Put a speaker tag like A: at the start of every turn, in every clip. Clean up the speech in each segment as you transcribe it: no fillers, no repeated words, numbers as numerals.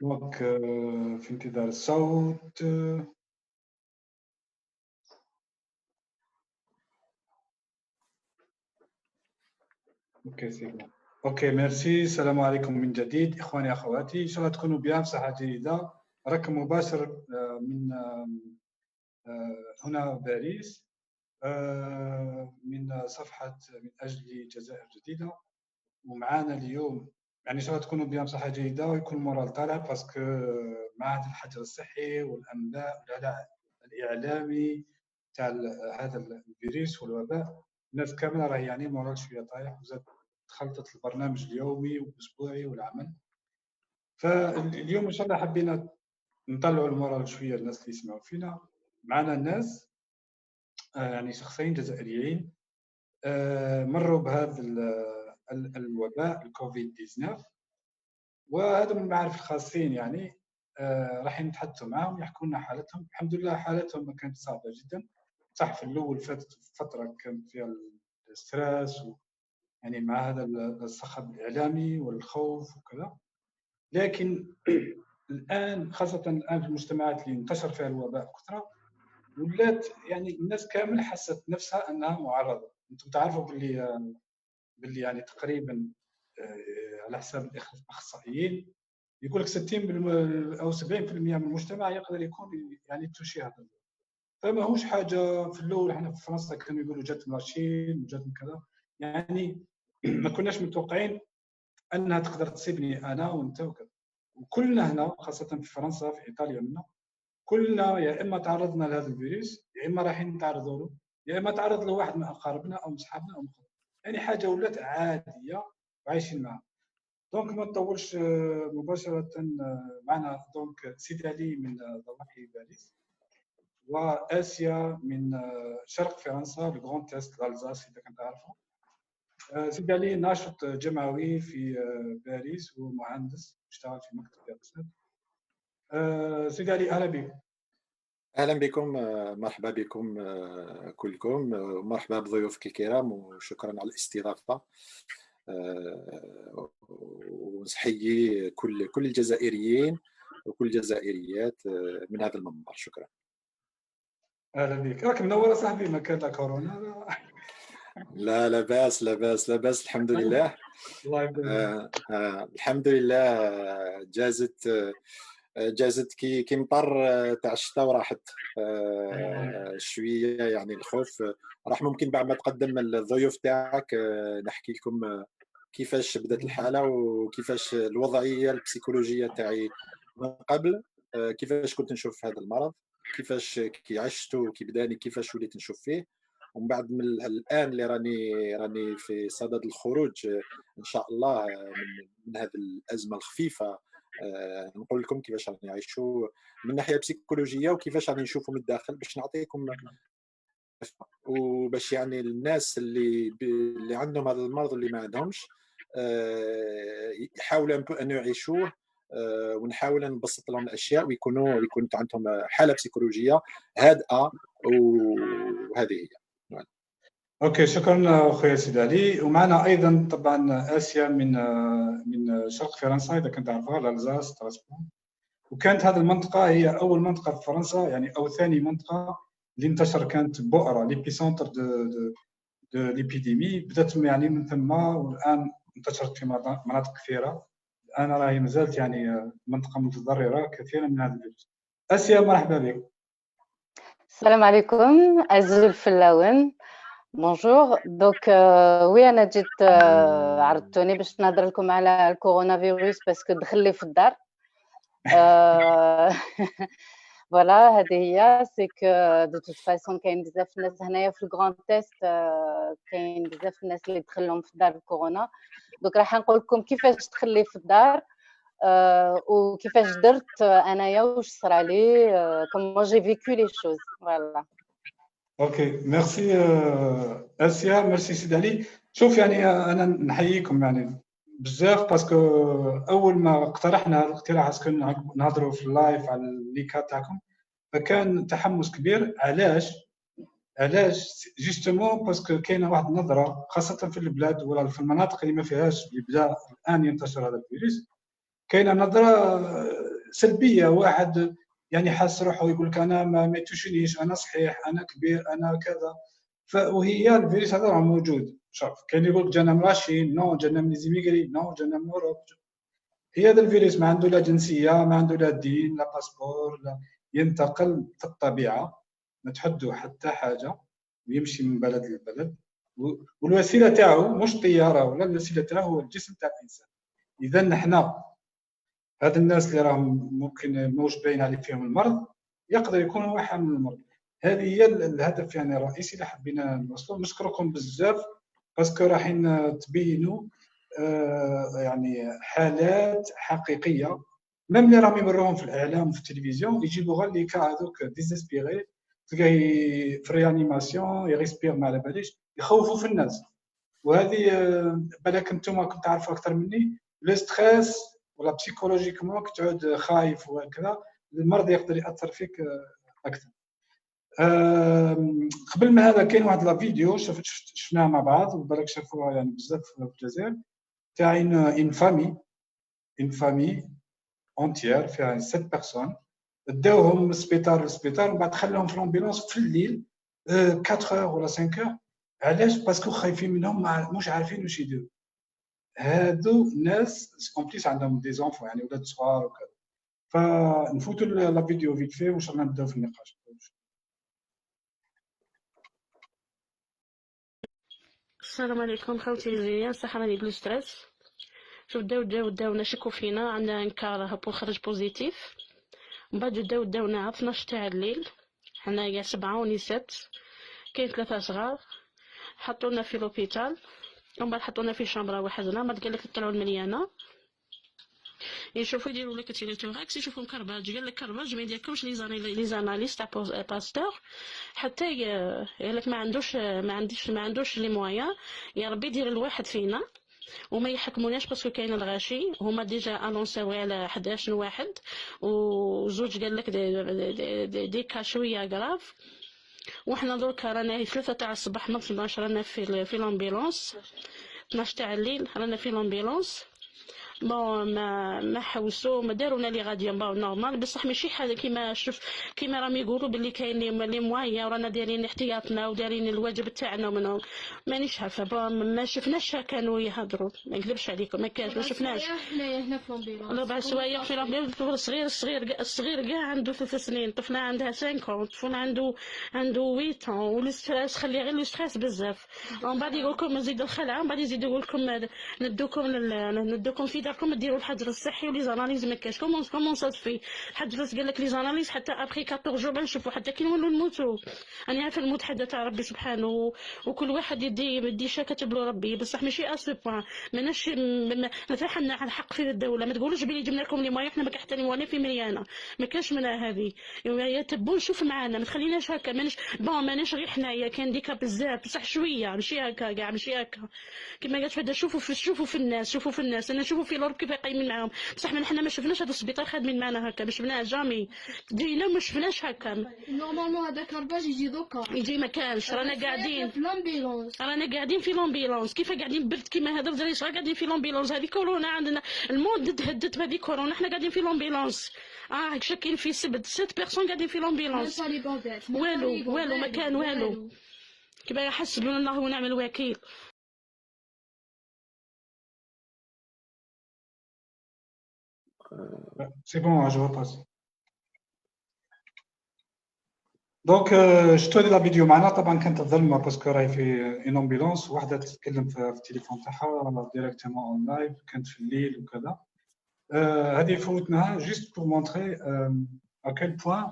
A: دونك في انتظار الصوت. اوكي سي بون. اوكي ميرسي. السلام عليكم من جديد اخواني اخواتي، ان شاء الله تكونوا بيان بصحه جيده. راكم مباشر من هنا باريس، من صفحه من اجل جزائر جديده. ومعانا اليوم يعني ان شاء الله تكونوا بيان بصحه جيده ويكون المورال طالع، باسكو مع هذا الحجر الصحي والانباء والإعلام الاعلامي تاع هذا الفيروس والوباء، الناس كامله راهي يعني مورال شويه طايح، وزاد تخلطت البرنامج اليومي والاسبوعي والعمل. فاليوم ان شاء الله حبينا نطلعوا المورال شويه للناس اللي يسمعوا فينا. معنا الناس يعني شخصين جزائريين مروا بهذا الوباء الكوفيد 19، وهذا من المعارف الخاصين يعني راح نتحدثوا معهم يحكوا لنا حالتهم. الحمد لله حالتهم ما كانت صعبه جدا، صح في الاول فاتت فتره كانت فيها الستريس يعني مع هذا الصخب الاعلامي والخوف وكذا، لكن الان خاصه الان في المجتمعات اللي انتشر فيها الوباء بكثره، ولات يعني الناس كامل حست نفسها انها معرضه. انتم تعرفوا باللي يعني تقريبا على حساب الاخصائيين يقول لك 60% او 70% من المجتمع يقدر يكون يعني توشي هذا. فما هوش حاجه في الاول احنا في فرنسا كانوا يقولوا جات من لاشين وجات من كذا، يعني ما كناش متوقعين انها تقدر تصيبني انا وانت وكذا. وكلنا هنا خاصه في فرنسا في ايطاليا منا كلنا يا اما تعرضنا لهذا الفيروس يا اما رايحين نتعرضوا له، يا اما تعرض له واحد من اقاربنا او من اصحابنا او مقربين. يعني حاجه ولات عاديه وعايشين معها. دونك ما نطولش مباشره معنا دونك سيدي علي من ضواحي باريس، واسيا من شرق فرنسا الغران تيست الالزاس اذا كنت تعرفه. سيدي علي ناشط جمعوي في باريس ومهندس اشتغل في مكتب دراسات. سيدي علي اهلا بك.
B: أهلا بكم، مرحبا بكم كلكم، ومرحبا بضيوفك الكرام، وشكرا على الاستضافة. ونحيي كل الجزائريين وكل الجزائريات من هذا المنبر. شكرا.
A: اهلا بك، راك منور صاحبي، ما كان لا كورونا
B: لا لا باس لا باس لا باس، الحمد لله.
A: الله يبارك.
B: الحمد لله. جازت كي مطر تاع الشتاء وراحت شويه، يعني الخوف راح. ممكن بعد ما تقدم الضيوف تاعك نحكي لكم كيفاش بدات الحاله وكيفاش الوضعيه البسيكولوجيه تاعي من قبل، كيفاش كنت نشوف هذا المرض، كيفاش كي عشته كي بداني، كيفاش وليت نشوف فيه. ومن بعد من الان اللي راني في صدد الخروج ان شاء الله من هذه الازمه الخفيفه. نقول لكم كيفاش راني نعيشوا من ناحيه بسيكولوجيه وكيفاش راني نشوفوا من الداخل، باش نعطيكم وباش يعني الناس اللي عندهم هذا المرض اللي ما عندهمش يحاولوا انه يعيشوه، ونحاول نبسط لهم الاشياء ويكونوا عندهم حاله بسيكولوجيه هادئه، وهذه هي.
A: اوكي شكرا اخويا سيدي علي. ومعنا ايضا طبعا اسيا من شرق فرنسا اذا كنت تعرفها، الالزاس ستراسبور. وكانت هذه المنطقه هي اول منطقه في فرنسا يعني او ثاني منطقه اللي انتشر، كانت بؤره ليبي سونتر دو ليبيديمي، بدات يعني من ثم والان انتشرت في مناطق كثيره. الان راهي مازالت يعني منطقه متضرره كثيرا من هذا الفيروس. اسيا مرحبا بك.
C: السلام عليكم، أزول في اللون. بونجور. دونك وي انا جيت عرضتوني باش نهضر لكم على الكورونا فيروس باسكو دخل لي في الدار. فوالا هذه هي سي كو دو توت فاسون كاين بزاف الناس هنايا في الكران تيست، كاين بزاف الناس اللي دخل لهم في الدار الكورونا. دونك راح نقول لكم كيفاش دخل لي في الدار وكيفاش درت انايا واش صرا لي كومون جي فيكو لي شوز. فوالا.
A: اوكي ميرسي اسيا، ميرسي سيدي علي. شوف يعني انا نحييكم يعني بزاف، باسكو اول ما اقترحنا هذا الاقتراح اسكو نهضروا في اللايف على الليكات تاعكم، فكان تحمس كبير. علاش جوستومون باسكو كاينه واحد النظره خاصه في البلاد ولا في المناطق اللي ما فيهاش اللي بدا الان ينتشر هذا الفيروس، كاينه نظره سلبيه. واحد يعني حاس روحه يقول لك انا ما يتوشنيش، انا صحيح، انا كبير، انا كذا. وهي الفيروس هذا راه موجود. شوف كاين اللي يقول لك جانا من لاشين، نو جانا من ليزيميغري، نو جانا من اوروب. هي هذا الفيروس ما عنده لا جنسيه، ما عنده لا دين، لا باسبور، لا، ينتقل في الطبيعه، ما تحدو حتى حاجه، ويمشي من بلد لبلد. والوسيله تاعو مش طياره، ولا الوسيله تاعو هو الجسم تاع الانسان. اذا نحنا هاد الناس اللي راهم ممكن موش باين عليه فيهم المرض، يقدر يكونوا واحد من المرض. هذه هي الهدف يعني الرئيسي اللي حبينا نوصلوا. نشكركم بزاف باسكو رايحين تبينوا يعني حالات حقيقيه، ميم اللي راهم يمروهم في الاعلام وفي التلفزيون يجيبوا غير لي كا هذوك ديزيسبيري، تلقاه في ريانيماسيون يغيسبير ما على باليش، يخوفوا في الناس. وهذه بالك انتم كنت تعرفوا اكثر مني، لو ستريس ولا بسيكولوجيكمون كتعود خايف وهكذا، المرض يقدر ياثر فيك اكثر. قبل ما هذا كاين واحد لا فيديو شفناها مع بعض، وبالك شافوها يعني بزاف في الجزائر، تاع ان فامي اونتيير فيها 7 بيرسون، داوهم من السبيطار للسبيطار، ومن بعد خلاهم في لومبيلونس في الليل 4 ولا 5 علاش؟ باسكو خايفين منهم، مش عارفين واش يديروا. هادو ناس اون بليس عندهم دي زونفون يعني ولاد صغار وكذا. فنفوتوا لا فيديو فيت في وان شاء الله نبداو في النقاش.
D: السلام عليكم خوتي الجيران، صح راني بلو ستريس. شوف داو نشكو فينا عندنا انكار هبو خرج بوزيتيف، من بعد داونا 12 تاع الليل، حنايا 7 ونسات، كاين 3 صغار، حطونا في لوبيتال، ومن بعد حطونا في شامبرا وحدنا، ما قالك طلعوا المليانه يشوفوا يديروا لك تيليتوراكس، يشوفوا كرباج، قال لك كرباج ما يديركمش لي زاناليز تاع باستور، حتى قالك ما عندوش لي مويا، يا ربي دير الواحد فينا وما يحكموناش باسكو كاين الغاشي، هما ديجا انونسيو على 11 واحد، وزوج قال لك دي كا شويه غراف، وحنا دركا رانا 3 تاع الصباح ما 12 رانا في لامبيلونس، 12 تاع الليل رانا في لامبيلونس. بون ما حوسوا ما دارونا لي غادي نورمال، بصح ماشي حاجه كيما راهم يقولوا باللي كاين لي موايا ورانا دايرين احتياطنا ودايرين الواجب تاعنا منهم. مانيش عارفه، ما شفناش كانوا يهضروا، ما نكذبش عليكم، ما كانش، ما شفناش.
E: هنا في لومبيلونس
D: 4 سوايع في لومبيلونس، الصغير كاع عنده 3 سنين، طفله عندها 5، طفل عنده 8 والستريس خلي غير الستريس بزاف. ومن بعد يقول لكم نزيدوا الخلعه، ومن بعد يزيدوا يقول لكم ندوكم في داركم ديروا الحجر الصحي ولي زاناليز ما كاش. كومون صدفي الحجر قال لك لي زاناليز حتى ابخي 14 جور بنشوفوا حتى كي نولوا نموتوا. انا عارفه الموت حدا تاع ربي سبحانه، وكل واحد يدي شا كتب له ربي، بصح ماشي اسو بوان. ماناش نتاحنا على الحق في الدوله، ما تقولوش بلي جبنا لكم لي ماي، احنا ما كحتاني وانا في مليانه، ما كاش منها هذه. يتبون شوف معانا، ما تخليناش هكا، ماناش غير حنايا كان ديكا بزاف، بصح شويه ماشي هكا كاع، ماشي هكا كيما قالت فدا. شوفوا في الناس، انا نشوفوا في الأوروب كيف قايمين معاهم، بصح حنا ما شفناش هذا السبيطار خادمين معنا هكا، ما شفناه جامي، جينا ما شفناش هكا.
E: نورمالمون هذا كرباج يجي دوكا،
D: يجي ما كانش، رانا قاعدين
E: في لومبيلونس،
D: في لومبيلونس، كيف قاعدين برد كيما هذا الدراري صغار قاعدين في لومبيلونس. هذه كورونا عندنا، الموند تهدت بهذه كورونا، حنا قاعدين في لومبيلونس. شاكين في 7 بيرسون قاعدين في لومبيلونس، والو ما كان والو، كيما حسبنا الله ونعم الوكيل.
A: سي بون جو باس. دونك شفتوا هذه لا فيديو معنا، طبعا كانت الظلمه باسكو راهي في اون امبيلونس، وحده تتكلم في التليفون تاعها ديريكتومون اون لايف، كانت في الليل وكذا. هذه فوتناها جوست بور مونطري اكيل بوان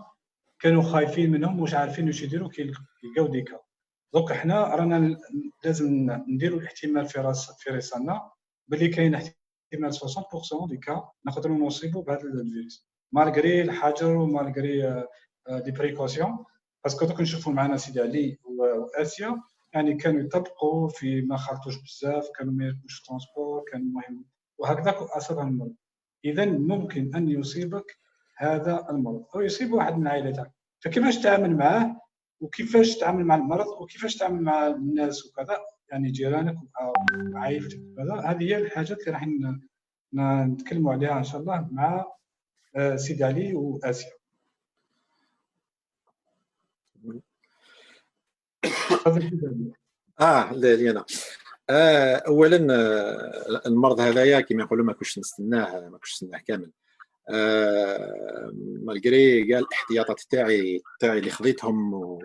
A: كانوا خايفين منهم، مش عارفين واش يديروا كي يلقاو ديكا. دونك حنا رانا لازم نديروا الاحتمال في راسنا باللي كاين احتمال 60% ديكا نقدروا نصيبوا بهذا الفيروس، مالغري الحجر ومالغري دي بريكوسيون. باسكو دوك نشوفوا معنا سيدي علي واسيا، يعني كانوا يطبقوا في ما خلطوش بزاف، كانوا ما يركبوش في ترونسبور، كان مهم، وهكذا اصابهم المرض. اذا ممكن ان يصيبك هذا المرض او يصيب واحد من عائلتك، فكيفاش تتعامل معاه، وكيفاش تتعامل مع المرض، وكيفاش تتعامل مع الناس وكذا، يعني جيرانك وعائلتك وكذا. هذه هي الحاجات اللي راح نتكلموا عليها ان شاء الله مع سيدي علي واسيا.
B: لينا اولا المرض هذايا كما يقولوا ما كنتش نستناه كامل. مالغري كاع الاحتياطات تاعي اللي خذيتهم،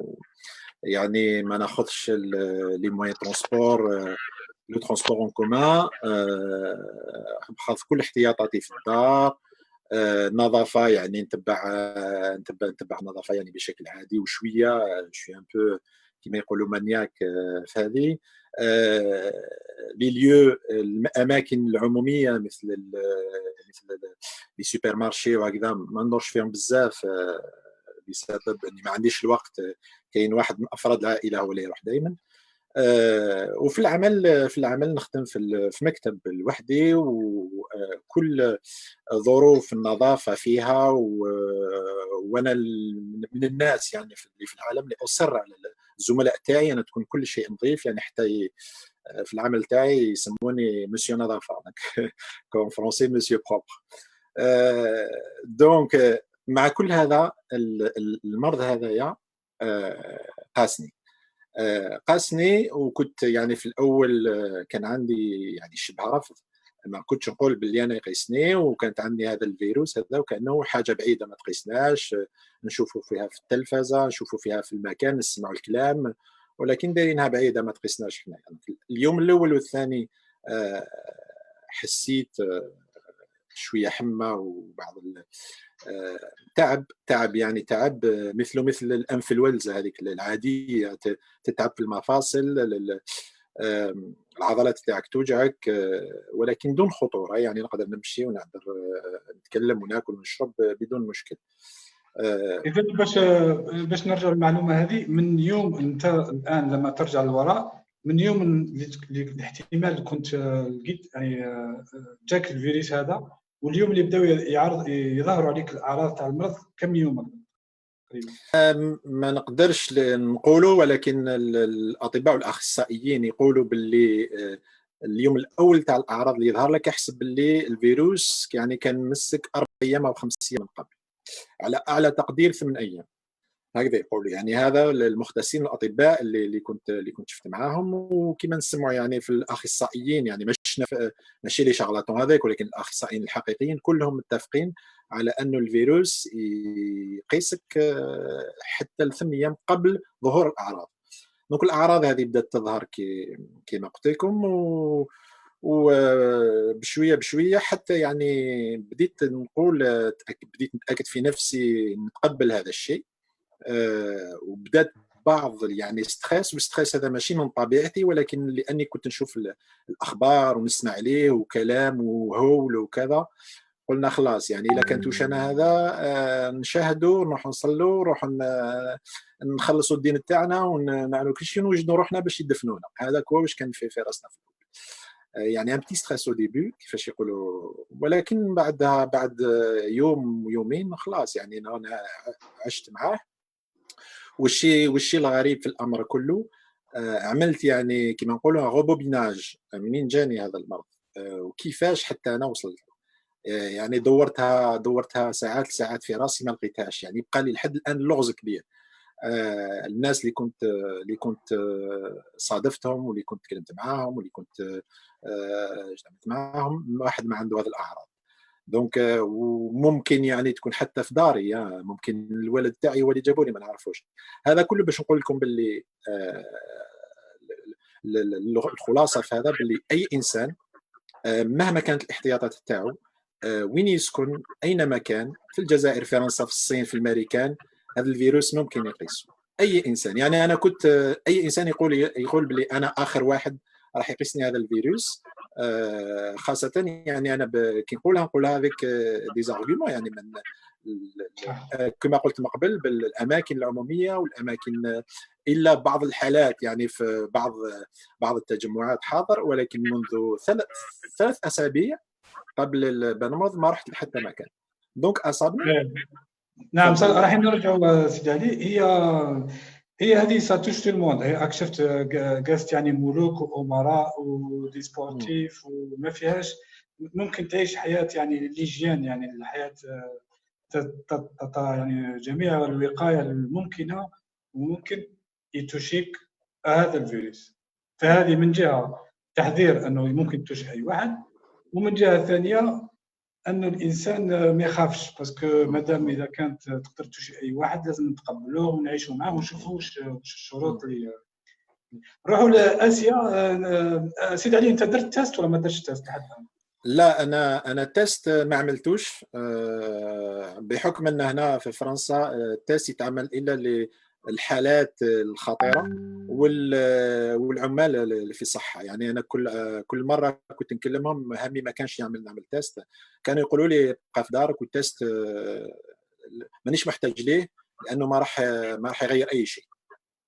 B: يعني ما ناخذش لي موين ترونسبور لو ترونسبور اون كومان، خذ كل احتياطاتي في الدار. نظافه يعني نتبع النظافه يعني بشكل عادي وشويه شويه ان بو كما يقولوا مانياك في هذه. لي ليو الاماكن العموميه مثل لي سوبر مارشي وهكذا ما ندورش فيهم بزاف بسبب اني ما عنديش الوقت. كاين واحد من افراد العائله هو اللي يروح دائما. وفي العمل نخدم في مكتب لوحدي، وكل ظروف النظافه فيها، وانا من الناس يعني في العالم اللي اصر على الزملاء تاعي انا تكون كل شيء نظيف، يعني حتى في العمل تاعي يسموني مسيو نظافه كون فرونسي مسيو بروبر. دونك مع كل هذا المرض هذايا قاسني، وكنت يعني في الاول كان عندي يعني شبه رفض، ما كنتش نقول باللي انا يقيسني، وكانت عندي هذا الفيروس هذا وكانه حاجه بعيده ما تقيسناش، نشوفوا فيها في التلفزه، نشوفوا فيها في المكان، نسمعوا الكلام، ولكن دايرينها بعيده ما تقيسناش حنا. يعني اليوم الاول والثاني حسيت شويه حمى وبعض تعب يعني تعب مثل الانفلونزا هذيك العاديه، تتعب في المفاصل، العضلات تاعك توجعك، ولكن دون خطوره، يعني نقدر نمشي ونقدر نتكلم وناكل ونشرب بدون مشكل.
A: اذا باش نرجع للمعلومه هذه، من يوم انت الان لما ترجع للوراء، من يوم الاحتمال كنت لقيت يعني جاك الفيروس هذا واليوم اللي بداو يظهروا عليك الاعراض تاع المرض، كم يوم تقريبا؟
B: ما نقدرش نقولوا، ولكن الاطباء والاخصائيين يقولوا باللي اليوم الاول تاع الاعراض اللي يظهر لك احسب باللي الفيروس يعني كان مسك 4 ايام او 5 ايام من قبل، على اعلى تقدير 8 ايام هكذا يقولوا. يعني هذا المختصين الاطباء اللي كنت شفت معاهم، وكما نسمعوا يعني في الاخصائيين، يعني ماشي لي شغلاتهم هذاك، ولكن الاخصائيين الحقيقيين كلهم متفقين على انه الفيروس يقيسك حتى 8 ايام قبل ظهور الاعراض. دونك الاعراض هذه بدات تظهر كما قلت لكم، وبشويه بشويه حتى يعني بديت نتاكد في نفسي نتقبل هذا الشيء. وبدات بعض يعني ستريس هذا ماشي من طبيعتي، ولكن لاني كنت نشوف الاخبار ونسمع عليه وكلام وهول وكذا، قلنا خلاص يعني الا كان توشنا هذا نشاهدوا، نروح نصلوا، نروح نخلصوا الدين تاعنا ونعملوا كل شيء، ونوجدوا روحنا باش يدفنونا. هذاك هو واش كان في راسنا في يعني ان بتي ستريس او ديبي كيفاش يقولوا، ولكن بعد يوم يومين خلاص يعني انا عشت معاه. والشيء الغريب في الامر كله، عملت يعني كما نقولوا روبوبيناج منين جاني هذا المرض وكيفاش حتى انا وصلت. يعني دورتها ساعات في راسي ما لقيتهاش، يعني بقى لي لحد الان لغز كبير. الناس اللي كنت صادفتهم واللي كنت تكلمت معاهم واللي كنت اجتمعت معاهم، واحد ما عنده هذه الاعراض. دونك وممكن يعني تكون حتى في داري، ممكن الولد تاعي هو اللي جابوني ما نعرفوش. هذا كله باش نقول لكم باللي الخلاصه في هذا باللي اي انسان مهما كانت الاحتياطات تاعو، وين يسكن، اينما كان، في الجزائر، في فرنسا، في الصين، في الامريكان، هذا الفيروس ممكن يقيسه اي انسان. يعني انا كنت اي انسان يقول باللي انا اخر واحد راح يقيسني هذا الفيروس، خاصه يعني انا كي نقولها avec دي زارغومون، يعني من كما قلت من قبل بالاماكن العموميه والاماكن، الا بعض الحالات يعني في بعض التجمعات حاضر، ولكن منذ 3 أسابيع قبل المرض ما رحت لحتى مكان. دونك اصابني.
A: نعم راح نرجعوا سيدي علي. هي هذه ساتوش تو الموند، هي اكشفت قاست يعني ملوك وامراء ودي سبورتيف، وما فيهاش ممكن تعيش حياه يعني ليجيان، يعني الحياه يعني جميع الوقايه الممكنه وممكن يتوشيك هذا الفيروس. فهذه من جهه تحذير انه ممكن يتوشي اي واحد، ومن جهه ثانيه انه الانسان ما يخافش، باسكو مادام اذا كانت تقدر توشي اي واحد لازم نتقبلوه ونعيشوا معاه ونشوفوا واش الشروط اللي نروحوا لاسيا. سيد علي، انت درت تيست ولا ما درتش تيست لحد الان؟
B: لا، انا تيست ما عملتوش، بحكم ان هنا في فرنسا التيست يتعمل الا للحالات الخطيره والعمال اللي في الصحه. يعني انا كل مره كنت نكلمهم همي ما كانش نعمل تيست، كانوا يقولوا لي بقى في دارك والتيست مانيش محتاج ليه لانه ما راح يغير اي شيء.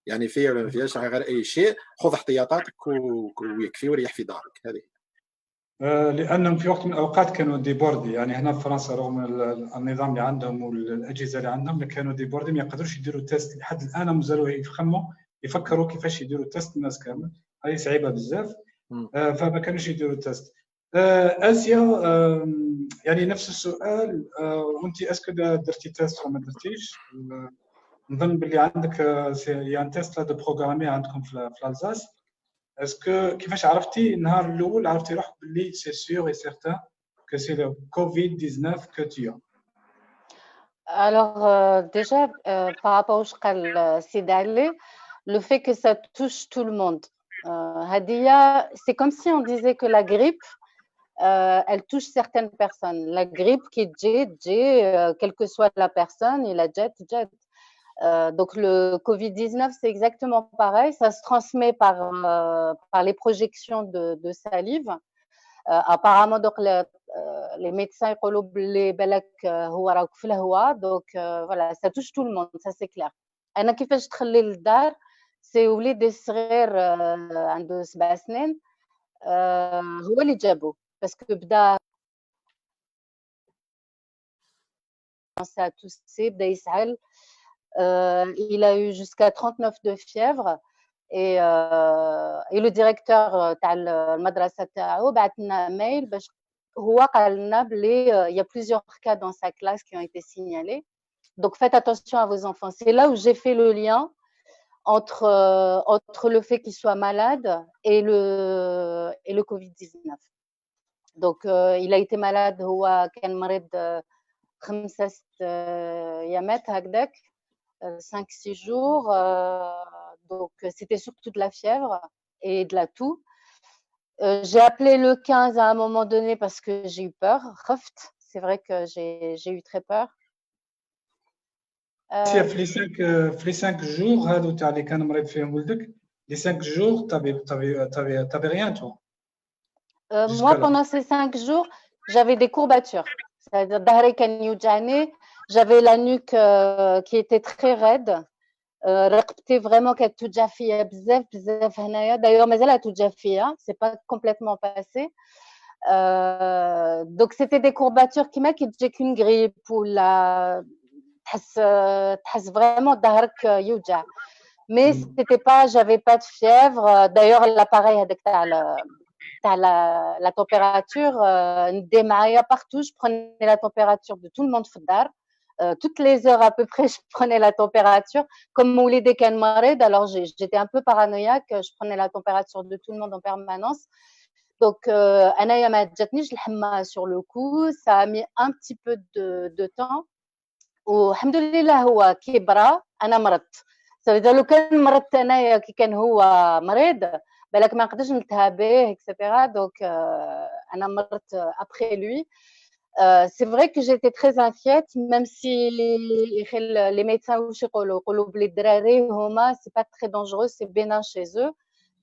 B: يعني فيهاش غير اي شيء، خذ احتياطاتك ويكفي وريح في دارك. هذه
A: لانهم في وقت من الاوقات كانوا ديبوردي، يعني هنا في فرنسا رغم النظام اللي عندهم والاجهزه اللي عندهم كانوا ديبوردي، ما يقدروش يديروا تيست لحد الان. مازالوا يفكروا كيفاش يديروا تيست الناس كامل، هذه صعيبه بزاف. فما كانوش يديروا تيست. اسيا يعني نفس السؤال، وانت اسكو درتي تيست ولا ما درتيش؟ نظن باللي عندك يان تيست دو بروغرامي عندكم في الالزاس. اسكو كيفاش عرفتي النهار الاول عرفتي روحك باللي سي سيغ اي سيغتان كو سي لو كوفيد 19 كو تيا؟
C: Alors, déjà, par rapport au ce Sid Ali, le fait que ça touche tout le monde. Hadia, c'est comme si on disait que la grippe, elle touche certaines personnes. La grippe qui est quelle que soit la personne, il a jet. Donc, le Covid-19, c'est exactement pareil. Ça se transmet par les projections de salive. Apparemment, donc, les médecins يقولوا باللي بالك هو راك في الهواء. Donc voilà, ça touche tout le monde, ça c'est clair. انا كيفاش تخلي للدار سي وليدي الصغير عنده 7 سنين، هو اللي جابو باسكو بدا ça tousser بدا يسعل. Il a eu jusqu'à 39 de fièvre et le directeur تاع المدرسه تاعو بعث لنا ميل باش هو قال لنا بلي il y a plusieurs cas dans sa classe qui ont été signalés. Donc faites attention à vos enfants. C'est là où j'ai fait le lien entre le fait qu'il soit malade et le Covid-19. Donc il a été malade, هو كان مريض 5-6 أيامات هكذاك 5-6 jours. Donc c'était surtout de la fièvre et de la toux. J'ai appelé le 15 à un moment donné parce que j'ai eu peur. C'est vrai que j'ai eu très peur.
A: في لي 5 جور هادو تاع اللي كان مريض فيهم ولدك، لي 5 جور t'avais rien toi?
C: Moi, pendant ces 5 jours, j'avais des courbatures. C'est-à-dire ظهري كان يوجعني, j'avais la nuque qui était très raide. رقبتي vraiment كانت توجع فيا بزاف هنايا. D'ailleurs مازال توجع فيا, c'est pas complètement passé. Donc c'était des courbatures كيما كي تجيك une grippe ولا تحس vraiment ظهرك يوجع. Mais c'était pas, j'avais pas de fièvre. D'ailleurs l'appareil هذاك تاع la température ندي معايا partout. Je prenais la température de tout le monde في الدار. Toutes les heures à peu près, je prenais la température. Comme mon lit كان مريض, alors j'étais un peu paranoïaque. Je prenais la température de tout le monde en permanence. Donc, أنايا ما جاتنيش الحمى sur le coup. Ça a mis un petit peu de temps. والحمد لله هو كي برا أنا مرضت. Ça veut dire لو كان مرضت أنايا كي كان هو مريض بالك ما نقدرش نلتهى به etc. Donc أنا مرضت après lui. C'est vrai que j'étais très inquiète, même si les médecins يقولوا بلي الدراري هما c'est pas très dangereux, c'est bénin chez eux.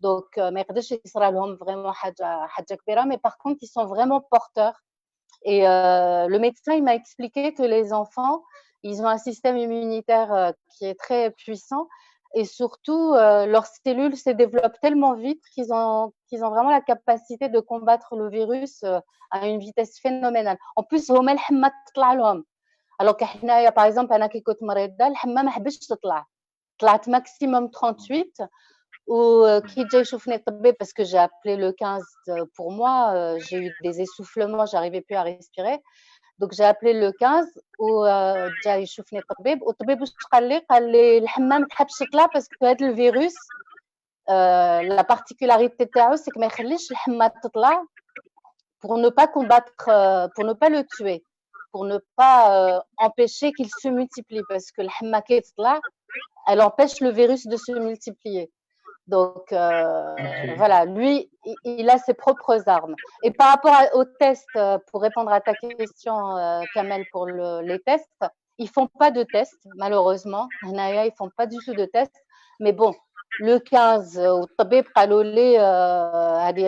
C: Donc ما يقدرش يصرى لهم vraiment حاجة كبيرة. Mais par contre, ils sont vraiment porteurs. Et le médecin il m'a expliqué que les enfants, ils ont un système immunitaire qui est très puissant. Et surtout, leurs cellules se développent tellement vite qu'ils ont vraiment la capacité de combattre le virus à une vitesse phénoménale. En plus, هما الحمى تطلع لهم. Alors كحنايا par exemple أنا كي كنت مريضة الحمى ما حبش تطلع. طلعت maximum 38. وكي جا يشوفني الطبيب parce que j'ai appelé le 15 pour moi, j'ai eu des essoufflements, j'arrivais plus à respirer. Donc j'ai appelé le 15 وجا يشوفني طبيب، والطبيب واش قال لي الحمام ما تحبش تطلع باسكو هذا الفيروس لا بارتيكولاريتي تاعو سي ما يخليش الحمى تطلع pour ne pas combattre, pour ne pas le tuer, pour ne pas empêcher qu'il se multiplie, parce que الحمى كي تطلع elle empêche le virus de se multiplier. Donc, voilà, lui, il a ses propres armes. Et par rapport aux tests, pour répondre à ta question, Kamel, pour les tests, ils font pas de tests, malheureusement. Ils font pas du tout de tests. Mais bon, le 15, au tabib قالوا لي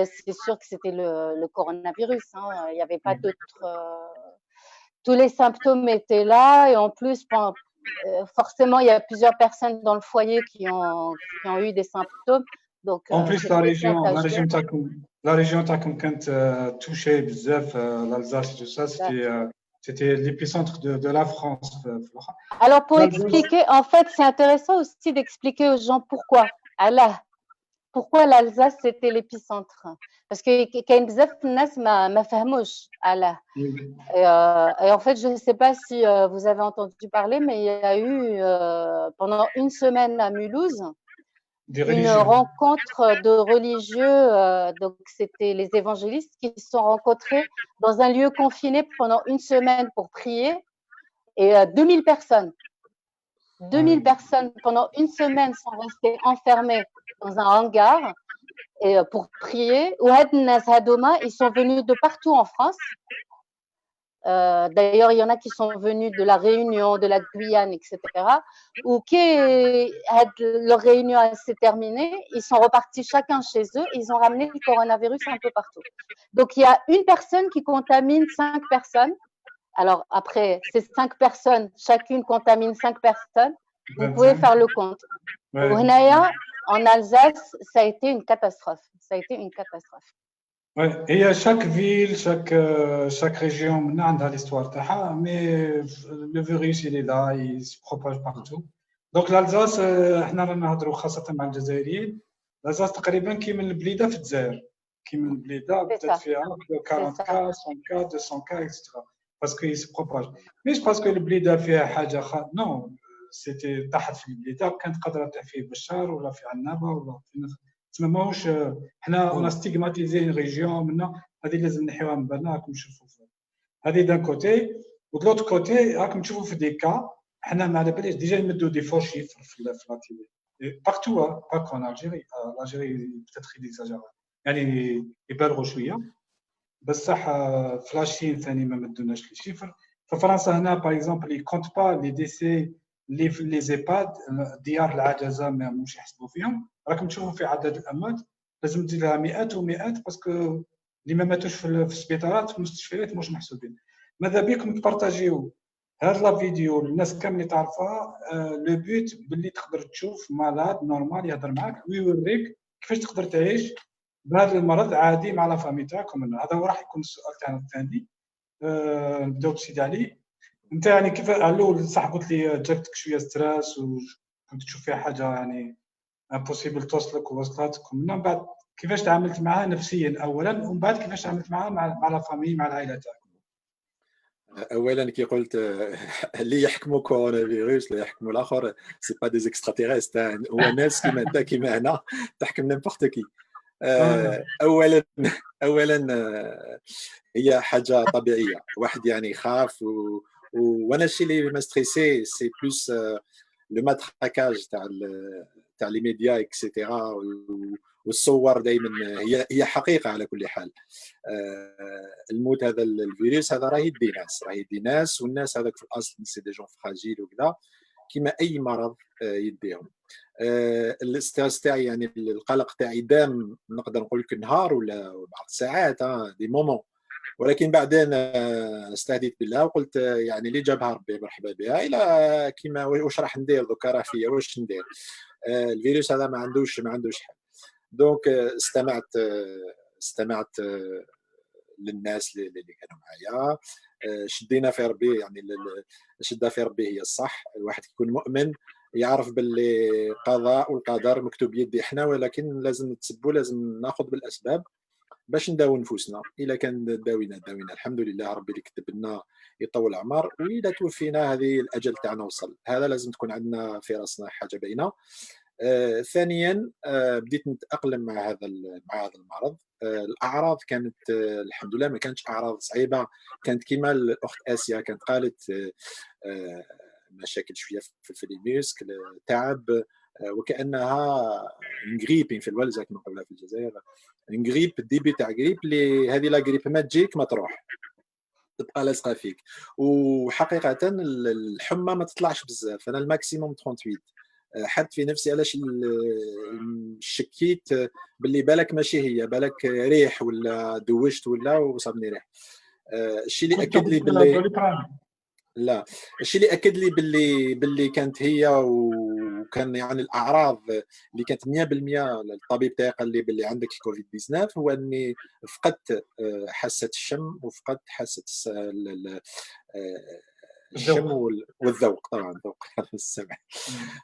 C: c'est sûr que c'était le coronavirus. Hein. Il n'y avait pas d'autres... tous les symptômes étaient là. Et en plus, forcément, il y a plusieurs personnes dans le foyer qui ont eu des symptômes. Donc,
A: en plus, la région تاعكم كانت touchée بزاف, l'Alsace et tout ça, c'était l'épicentre de la France.
C: Alors, pour expliquer, en fait, c'est intéressant aussi d'expliquer aux gens pourquoi l'Alsace c'était l'épicentre. Parce que كاين بزاف الناس ما فهموش علاه. Et en fait, je ne sais pas si vous avez entendu parler, mais il y a eu pendant une semaine à Mulhouse une rencontre de religieux. Donc, c'était les évangélistes qui se sont rencontrés dans un lieu confiné pendant une semaine pour prier. Et 2000 personnes. 2000 personnes pendant une semaine sont restées enfermées dans un hangar et pour prier. Ils sont venus de partout en France. D'ailleurs, il y en a qui sont venus de la Réunion, de la Guyane, etc. Où leur réunion s'est terminée, ils sont repartis chacun chez eux. Ils ont ramené le coronavirus un peu partout. Donc, il y a une personne qui contamine 5 personnes. Alors, après, ces 5 personnes, chacune contamine 5 personnes. Vous pouvez faire le compte. En Alsace, ça a été une catastrophe. Ça a été une catastrophe.
A: Ouais, et chaque ville, chaque région a l'histoire تاعها, mais le virus il est là, il se propage partout. Donc l'Alsace, احنا رانا نهضروا خاصة مع الجزائريين, l'Alsace تقريبا كي من البليدة في الجزائر, كي من البليدة بدات فيها 40 cas, 100 cas, 200 cas, etc. Parce qu'il se propage. Mais je pense que البليدة فيها حاجة non, c'était تحت في البليدة كانت قادرة تاع فيه بشار ولا في عنابة ولا في ماهوش حنا اون ستيغماتيزي ريجيون منا هذه لازم نحيوها من بالنا. راكم تشوفوا هذه دان كوتي ودلوت كوتي راكم تشوفوا في دي كا حنا ما على باليش ديجا يمدوا دي فور شيفر في لا تيلي بارتو با كون الجيري بتاتخي ديزاجير يعني يبالغوا شويه بصح فلاشين ثاني ما مدوناش لي شيفر. ففرنسا هنا باغ اكزومبل يكونت با لي ديسي لي زيباد ديار العجزه ما مش يحسبوا فيهم. راكم تشوفوا في عدد الاموات لازم تزيد لها مئات ومئات باسكو اللي ما ماتوش في السبيطارات في المستشفيات مش محسوبين. ماذا بكم تبارطاجيو هاد لا فيديو للناس كامل تعرفها. لو بوت باللي تقدر تشوف مالاد نورمال يهضر معاك ويوريك كيفاش تقدر تعيش بهذا المرض عادي مع لا فامي تاعكم. هذا هو راح يكون السؤال تاعنا الثاني. نبداو بسيدي علي. انت يعني كيف على الاول صح قلت لي جاتك شويه ستريس وكنت تشوف فيها حاجه يعني امبوسيبل توصلك ووصلتك, ومن بعد كيفاش تعاملت معها نفسيا اولا, ومن بعد كيفاش تعاملت معها مع لا فامي مع العائله تاعك؟
B: اولا كي قلت اللي يحكموا كورونا فيروس اللي يحكموا الاخر سي با دي اكستراتيريست, هو ناس كيما انت كيما هنا تحكم نيمبورت كي. اولا هي حاجه طبيعيه, واحد يعني يخاف وانا الشيء اللي ما ستريسي سي بلوس لو ماتراكاج تاع لي ميديا اكسيتيرا والصور دائما هي حقيقه على كل حال. الموت هذا الفيروس هذا راه يدي ناس والناس هذاك في الاصل سي دي جون فراجيل وكذا كيما اي مرض يديهم. الاسترس تاعي يعني القلق تاعي دام نقدر نقول لك نهار ولا بعض الساعات دي مومون, ولكن بعدين استهديت بالله وقلت يعني اللي جابها ربي مرحبا بها. الى كيما واش راح ندير دوكا راه فيا واش ندير, الفيروس هذا ما عندوش حل. دونك استمعت للناس اللي كانوا معايا, شدينا في ربي, يعني الشده في ربي هي الصح. الواحد يكون مؤمن يعرف باللي قضاء والقدر مكتوب يدي احنا, ولكن لازم نتسبوا, لازم ناخذ بالاسباب باش نداوي نفوسنا. الا كان داوينا الحمد لله ربي اللي كتب لنا يطول العمر، واذا توفينا هذه الاجل تاعنا وصل. هذا لازم تكون عندنا في راسنا حاجه باينه. ثانيا بديت نتاقلم مع هذا المرض. الاعراض كانت الحمد لله ما كانتش اعراض صعيبه، كانت كيما الاخت اسيا كانت قالت مشاكل شويه في الميوسك، تعب، وكانها غريب في الوالزه كما نقولها في الجزائر، غريب، الديبي تاع غريب اللي هذه لا غريب ما تجيك ما تروح، تبقى لاصقه فيك. وحقيقه الحمى ما تطلعش بزاف، انا الماكسيموم 38. حدت في نفسي علاش شكيت باللي بالك ماشي هي، بالك ريح ولا دوشت ولا وصابني ريح. الشيء اللي اكد لي باللي لا، الشيء اللي اكد لي باللي كانت هي، وكان يعني الاعراض اللي كانت 100%. الطبيب تاعي قال لي باللي عندك الكوفيد 19، هو اني فقدت حاسه الشم وفقدت حاسه الشم والذوق، طبعا ذوق السمع.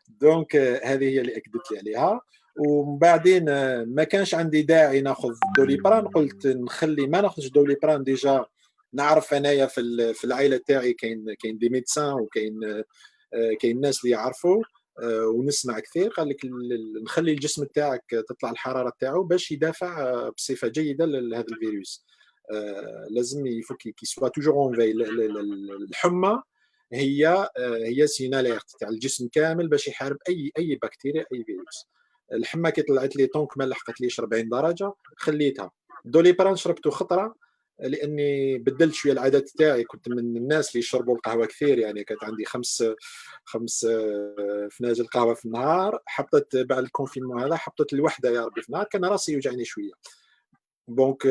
B: دونك هذه هي اللي اكدت لي عليها. ومن بعدين ما كانش عندي داعي ناخذ دوليبران، قلت نخلي ما ناخذش دوليبران. ديجا نعرف انايا في العائله تاعي كاين دي ميدسان، وكاين ناس اللي يعرفوا، ونسمع كثير. قال لك نخلي الجسم تاعك تطلع الحراره تاعو باش يدافع بصفه جيده لهذا الفيروس. لازم يفك كي سوا توجور اون في. الحمى هي سيناليرت تاع الجسم كامل باش يحارب اي بكتيريا، اي فيروس. الحمى كي طلعت لي طونك ما لحقت ليش 40 درجه خليتها. دوليبران شربته خطره لاني بدلت شويه العادات تاعي. كنت من الناس اللي يشربوا القهوه كثير، يعني كانت عندي خمس فناجل قهوه في النهار. حطت بعد الكونفينمون هذا حطت الوحده يا ربي في النهار، كان راسي يوجعني شويه. دونك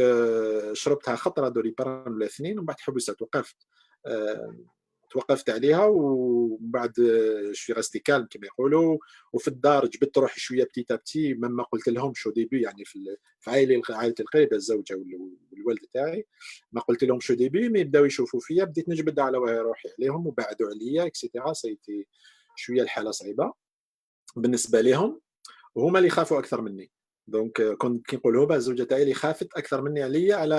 B: شربتها خطره دوليبران ولا اثنين، ومن بعد حبست، توقفت عليها. ومن بعد شوي غاستي كالم كما يقولوا. وفي الدار جبت روحي شويه بتيتا بتي، ما قلت لهم شو ديبي، يعني في عائلتي القريبه، الزوجه والولد تاعي، ما قلت لهم شو ديبي. مي بداو يشوفوا فيا، بديت نجبد على روحي عليهم وبعدوا عليا اكسيتيرا. سيتي شويه الحاله صعيبه بالنسبه لهم، وهما اللي خافوا اكثر مني. دونك كنت كي نقولوا الزوجه تاعي اللي خافت اكثر مني عليا، على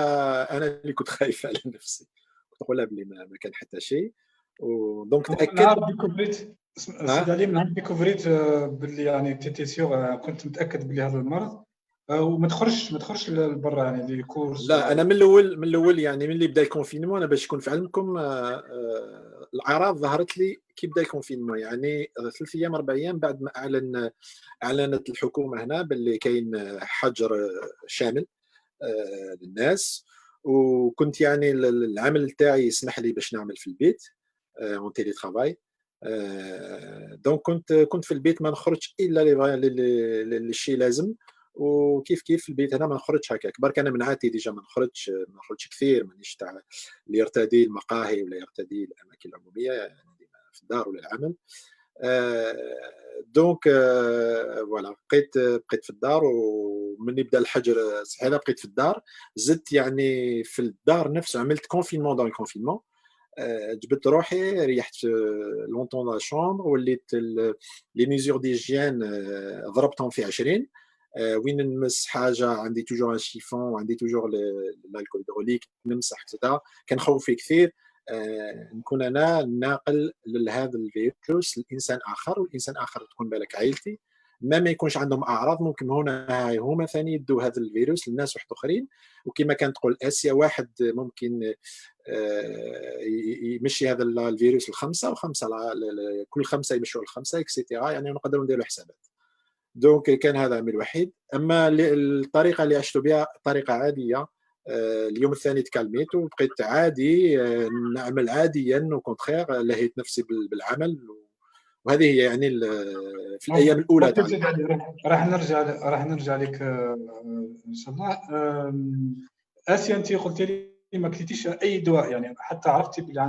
B: انا اللي كنت خايف على نفسي. كنت نقول لها بلي ما كان حتى شيء. ودونك تاكد
A: سيد علي، من عند ديكوفريت باللي يعني تيتي سيغ، كنت متاكد باللي هذا المرض، وما تخرجش لبرا يعني لي كورس.
B: لا، انا من الاول يعني من اللي بدا الكونفينمون، انا باش يكون في علمكم الاعراض ظهرت لي كي بدا الكونفينمون، يعني 3 ايام 4 ايام بعد ما اعلنت الحكومه هنا باللي كاين حجر شامل للناس. وكنت يعني العمل تاعي يسمح لي باش نعمل في البيت اون تيلي ترافاي. دونك كنت في البيت، ما نخرجش الا للشيء لازم. وكيف في البيت هنا ما نخرجش هكاك برك. انا من عادتي ديجا ما نخرجش كثير، مانيش تاع اللي يرتدي المقاهي ولا يرتدي الاماكن العموميه، يعني في الدار ولا العمل. دونك فوالا بقيت في الدار. ومن يبدا الحجر صحيح بقيت في الدار. زدت يعني في الدار نفسه عملت كونفينمون دون الكونفينمون. جبت روحي ريحت لونطون لا شومبر، وليت لي ميزور ديجيان ضربتهم في 20. وين نمس حاجه عندي توجور ان شيفون، وعندي توجور الالكول هيدروليك نمسح كذا. كان خوفي كثير نكون انا ناقل لهذا الفيروس لانسان اخر، والانسان اخر تكون بالك عائلتي ما يكونش عندهم اعراض، ممكن هما ثاني يدوا هذا الفيروس للناس واحد اخرين. وكما كانت تقول اسيا، واحد ممكن يمشي هذا الفيروس الخمسه، وخمسه كل خمسه يمشوا الخمسه اكسيتيرا، يعني نقدروا نديروا حسابات. دونك كان هذا عامل وحيد. اما الطريقه اللي عشت بها طريقه عاديه. اليوم الثاني تكلميت وبقيت عادي، نعمل عاديا، وكونتخير لهيت نفسي بالعمل. وهذه هي يعني في الايام الاولى
A: راح نرجع لك ان شاء الله. اسيا، انت قلت لي ما كليتيش اي دواء، يعني حتى عرفتي باللي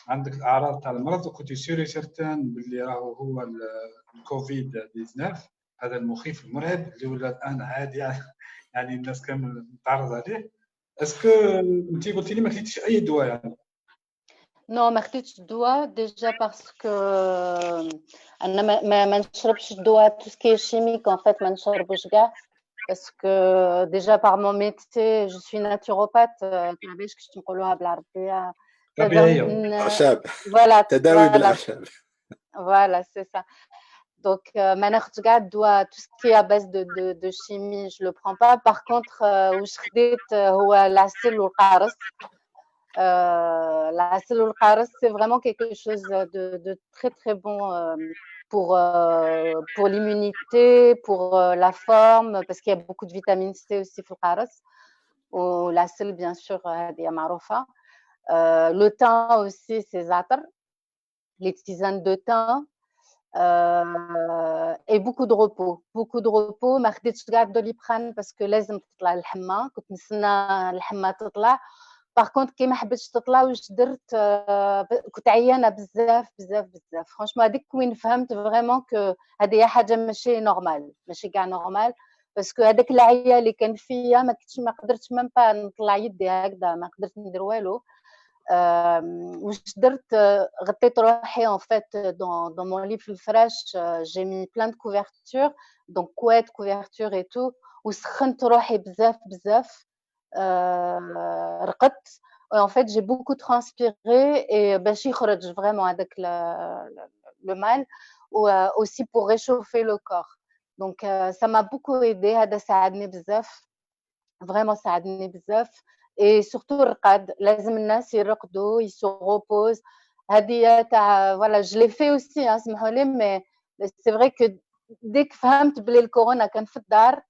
A: عندك الاعراض تاع المرض، وكنت سيري سيرتان باللي راهو هو الكوفيد 19 هذا المخيف المرعب اللي ولا الان عادي، يعني الناس كامل متعرض عليه. اسكو انت قلت لي ما كليتيش اي دواء يعني؟
C: نو، ما خديتش الدواء ديجا باسكو انا ما نشربش الدواء تو سكي شيميك ان فيت، ما نشربوش كاع باسكو ديجا بار مون ميتي جو سوي ناتوروبات. تعرفيش كيفاش نقولوها بالعربيه؟
A: طبيعيه.
B: الاعشاب
C: فوالا
B: تداوي بالاعشاب.
C: Voilà, c'est ça. Donc, ما ناخدش كاع الدواء tout ce qui est à base de chimie, je le prends pas. Par contre, واش خديت هو العسل والقارص. العسل والقارص, c'est vraiment quelque chose de très très bon pour l'immunité, pour la forme, parce qu'il y a beaucoup de vitamine C aussi في القارص. والعسل bien sûr هذه معروفة. Le thym aussi, c'est زعتر. Les tisanes de thym. Et beaucoup de repos. ما خديتش كاع الدوليبران باسكو لازم تطلع الحمى، كنت نستنى الحمى تطلع. باغ كونت كي ما حبيتش تطلع واش درت، كنت عيانه بزاف. فرانشمون هذيك وين فهمت فريمون كو هذه حاجه ماشي نورمال، ماشي كاع نورمال، باسكو هذاك العيا اللي كان فيا ما قدرتش ميم با نطلع يدي هكذا، ما قدرت ندير والو. واش درت، غطيت روحي en fait dans mon lit في الفراش. j'ai mis plein de couvertures, donc couette, couverture et tout, وسخنت روحي بزاف. رقدت et en fait j'ai beaucoup transpiré et باش يخرج vraiment هذاك le mal, ou aussi pour réchauffer le corps. Donc ça m'a beaucoup aidé. هذا ساعدني بزاف، vraiment ساعدني بزاف. Et surtout الرقاد، لازم الناس يرقدوا، ils se reposent. هذه تاع voilà, je l'ai fait aussi اسمحوا لي، mais c'est vrai que dès que فهمت بلي الكورونا كان في الدار،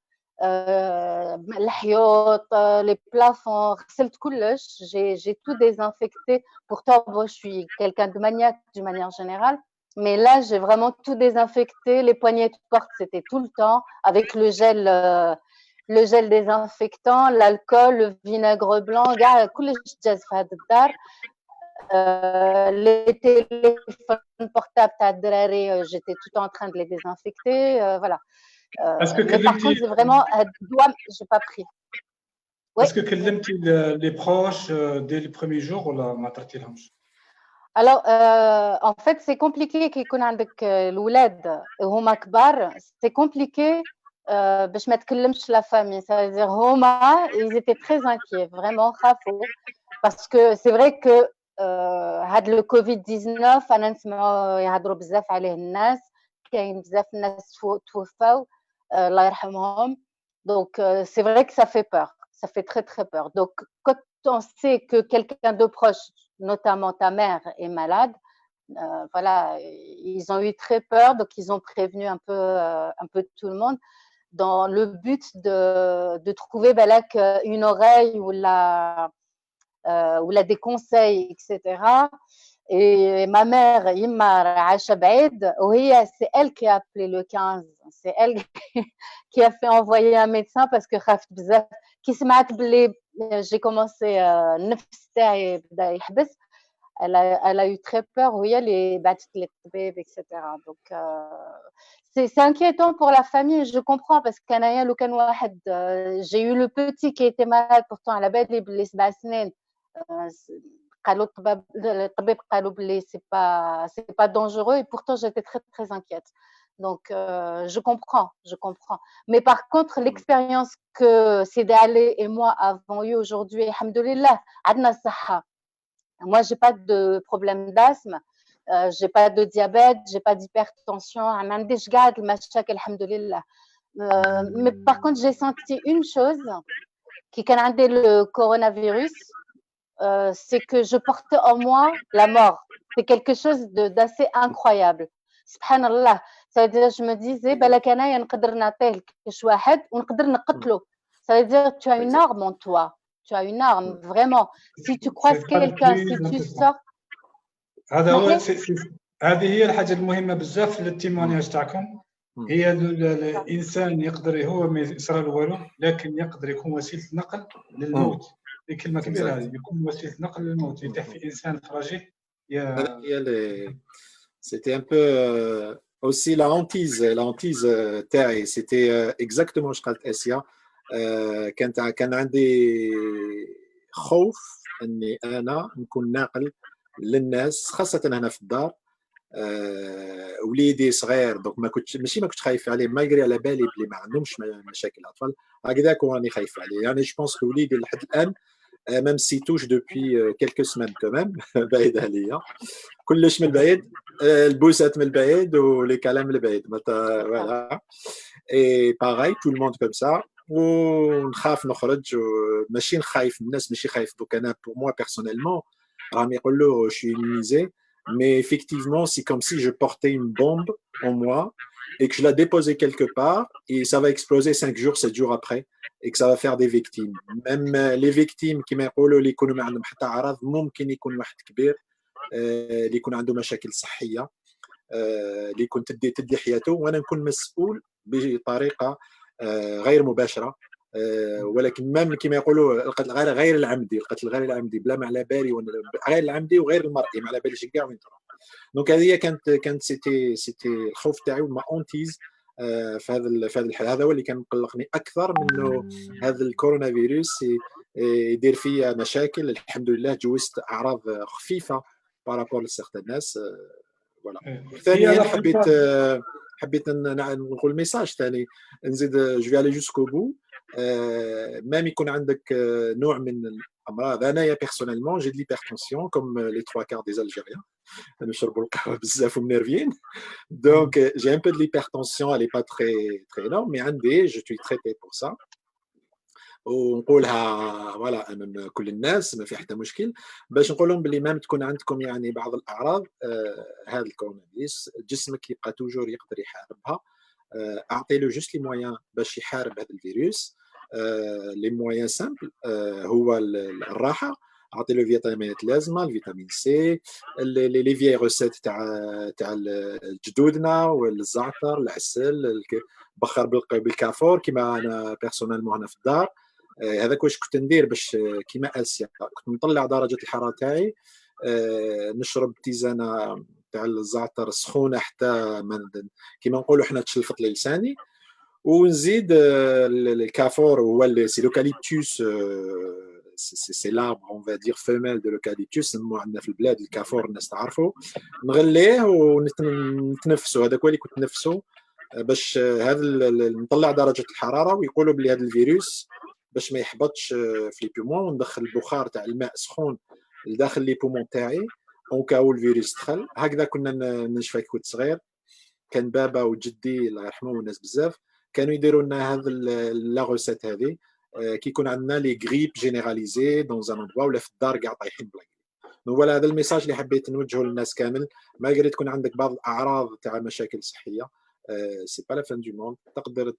C: الحيوط، les plafonds، غسلت كلش. j'ai tout désinfecté. Pourtant moi je suis quelqu'un de maniaque d'une manière générale, mais là j'ai vraiment tout désinfecté. Les poignées de porte c'était tout le temps avec le gel désinfectant, l'alcool, le vinaigre blanc, كاع كلش جاز في هذا الدار. Les téléphones portables تاع الدراري, j'étais tout en train de les désinfecter, voilà.
A: Est-ce que
C: Mais par contre, c'est vraiment الدواء j'ai pas pris.
A: Est-ce que كلمتي les proches dès les premiers jours ولا ما عطرتي لهمش؟
C: Alors, en fait, c'est compliqué كي يكون عندك الولاد وهما كبار. C'est compliqué باش ما تكلمش la famille. Ça veut dire هما ils étaient très inquiets, vraiment خافوا, parce que c'est vrai que هاد le Covid-19 أنا نسمعوا يهضروا بزاف عليه الناس, كاين بزاف الناس توفاو الله يرحمهم. Donc c'est vrai que ça fait peur, ça fait très très peur. Donc quand on sait que quelqu'un de proche, notamment ta mère, est malade, voilà, ils ont eu très peur, donc ils ont prévenu un peu tout le monde dans le but de trouver une oreille ou des conseils, etc. Et ma mère, Yimar Acha Baïd, c'est elle qui a appelé le 15. C'est elle qui a fait envoyer un médecin parce que j'ai commencé elle a eu très peur, etc. Donc c'est inquiétant pour la famille, je comprends, parce que j'ai eu le petit qui était malade pourtant à la bête les 7 سنين. قالوا الطبيب قالوا بلي c'est pas dangereux, et pourtant j'étais très très inquiète. Donc je comprends. Mais par contre l'expérience que Sidi Ali et moi avons eu aujourd'hui, alhamdoulilah, عندنا الصحة. Moi j'ai pas de problème d'asthme, j'ai pas de diabète, j'ai pas d'hypertension, ما عنديش كاع المشاكل alhamdoulilah. Mais par contre j'ai senti une chose qui كان عندي le coronavirus, c'est que je portais en moi la mort. C'est quelque chose d'assez incroyable. Subhanallah. Ça veut dire, je me disais, بالك أنايا نقدر نعطيه لكاش واحد ونقدر نقتله. Ça veut dire, tu as une arme en toi. Tu as une arme, vraiment. Si tu croises quelqu'un, si tu sors.
A: هذه هي الحاجة المهمة بزاف للتيمونياج تاعكم. هي الإنسان يقدر هو ما يصير له والو، لكن يقدر يكون وسيلة نقل للموت. هي كلمة كبيرة، هذه يكون وسيلة نقل للموت. يتيح في إنسان فراجيل.
B: C'était un peu aussi la hantise تاعي. C'était exactement واش قالت آسيا. كان عندي خوف اني انا نكون ناقل للناس، خاصه هنا في الدار. وليدي صغير، دونك ما كنتش خايف عليه، ماغري على بالي بلي ما عندهمش مشاكل اطفال، هكذاك وراني خايف عليه. يعني جو بونس وليدي لحد الان même s'il touche depuis quelques semaines quand même. بعيد عليا كلش من البعيد البوسات من البعيد والكلام من البعيد voilà et pareil tout le monde comme ça ونخاف نخرج ماشي خايف الناس ماشي خايف دوك انا pour moi personnellement راهم يقولوا je suis immunisé mais effectivement c'est comme si je portais une bombe en moi et que je la déposais quelque part et ça va exploser 5 jours 7 jours après et que ça va faire des victimes même les victimes كما يقولوا اللي يكونوا ما عندهم حتى اعراض ممكن يكون واحد كبير اللي يكون عنده مشاكل صحيه اللي يكون تدي حياته وانا نكون مسؤول بطريقه غير مباشره ولكن مام كما يقولوا القتل غير العمدي القتل غير العمدي بلا ما على بالي غير العمدي وغير المرئي ما على باليش كاع وين تروح دونك هذه كانت سيتي الخوف تاعي وما اونتيز في هذا الحال هذا هو اللي كان مقلقني اكثر منه هذا الكورونا فيروس يدير فيا مشاكل الحمد لله جوزت اعراض خفيفه بارابور لسيغتان ناس فوالا ثانيا حبيت نقول ميساج ثاني نزيد جو في الي جوسكو بو مام يكون عندك نوع من الامراض انايا بيرسونيلمون جي ليبرتونسيون كوم لي 3 كار دي الجيريان نشربوا القهوه بزاف ومنرفيين دونك جي ان بو دو ليبرتونسيون elle est pas très énorme mais عندي je suis traité pour ça ونقولها فوالا امام كل الناس ما في حتى مشكل باش نقول لهم بلي مام تكون عندكم يعني بعض الاعراض هذا الكورونا فيروس جسمك يبقى توجور يقدر يحاربها اعطي له جوست لي مويان باش يحارب هذا الفيروس لي مويان سامبل هو الراحه اعطي له فيتامينات لازمه الفيتامين سي لي في روسيت تاع جدودنا والزعتر العسل بخر بالكافور كما انا بيرسونيلمون هنا في الدار هذاك واش كنت ندير باش كيما اسيا كنت نطلع درجه الحراره تاعي نشرب تيزانه تاع الزعتر سخونه حتى كيما نقولوا حنا تشلفط لي لساني ونزيد الكافور هو سي لوكاليبتوس سي لاربر اون فا دير فيميل دو لوكاليبتوس نسموه عندنا في البلاد الكافور الناس تعرفوا نغليه ونتنفسوا هذاك هو اللي كنت نفسه باش هذا نطلع درجه الحراره ويقولوا بلي هذا الفيروس باش ما يحبطش في لي بومون وندخل البخار تاع الماء سخون لداخل لي بومون تاعي اون كاو الفيروس دخل هكذا كنا نشفى كي كنت صغير كان بابا وجدي الله يرحمهم والناس بزاف كانوا يديروا لنا هذا لا روسيت هذه كي يكون عندنا لي غريب جينيراليزي دون ان اندروا ولا في الدار كاع طايحين بلا غريب ولا هذا الميساج اللي حبيت نوجهه للناس كامل ما قدرت تكون عندك بعض الاعراض تاع مشاكل صحيه سي با لا فان دو موند تقدر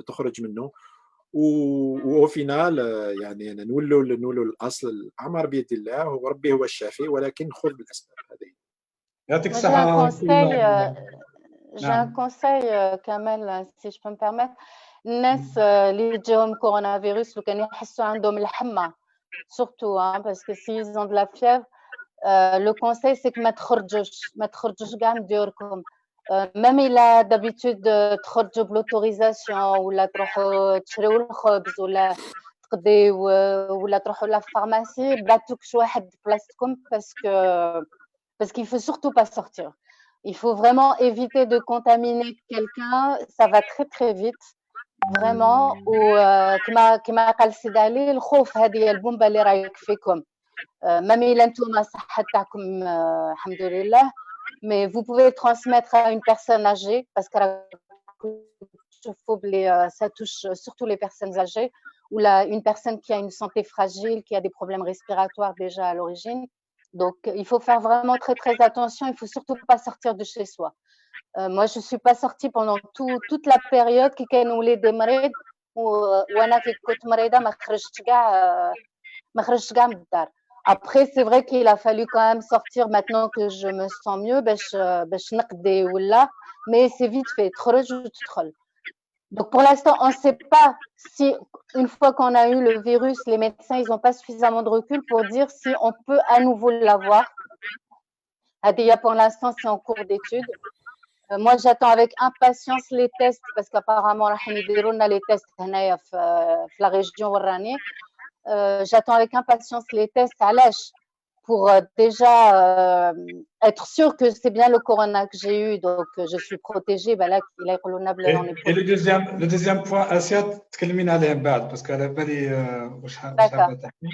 B: تخرج منه و فينال يعني نولوا الاصل الاعمار بيد الله وربي هو الشافي ولكن خذ بالاسباب هذه
A: يعطيك الصحه
C: J'ai un conseil, Kamel, si je peux me permettre. الناس اللي يجيهم كورونا فيروس لو كانوا يحسوا عندهم الحمى surtout parce que s'ils ont de la fièvre le conseil c'est que ما تخرجوش كاع من ديوركم même إلا d'habitude تخرجوا بالautorisation ولا تروحوا تشريوا الخبز ولا تقضيو ولا تروحوا للفارماسي بلاتوكش واحد بلاصتكم parce qu'il faut surtout pas sortir. Il faut vraiment éviter de contaminer quelqu'un, ça va très très vite. Vraiment وكما قال السيد علي الخوف هذه البومبه اللي رايك فيكم même إلا نتوما الصحه تاعكم الحمد لله mais vous pouvez transmettre à une personne âgée parce que ça touche surtout les personnes âgées ou une personne qui a une santé fragile, qui a des problèmes respiratoires déjà à l'origine. Donc, il faut faire vraiment très, très attention. Il ne faut surtout pas sortir de chez soi. Moi, je ne suis pas sortie pendant toute la période qui كانوا ولادي مريض وأنا كي كنت مريضة ما خرجتش كاع من الدار. Après, c'est vrai qu'il a fallu quand même sortir maintenant que je me sens mieux باش نقضي ولا mais c'est vite fait تخرج وتدخل. Donc pour l'instant, on ne sait pas si une fois qu'on a eu le virus, les médecins ils n'ont pas suffisamment de recul pour dire si on peut à nouveau l'avoir. Pour l'instant, c'est en cours d'étude. Moi, j'attends avec impatience les tests parce qu'apparemment, les tests dans la région Warrani. J'attends avec impatience les tests à l'âge pour déjà être sûr que c'est bien le corona que j'ai eu, donc je suis protégée. Ben là, il a on est
A: Et le deuxième point, Asia, تكلمينا عليه من بعد parce qu'à بالي واش حابه تحكي.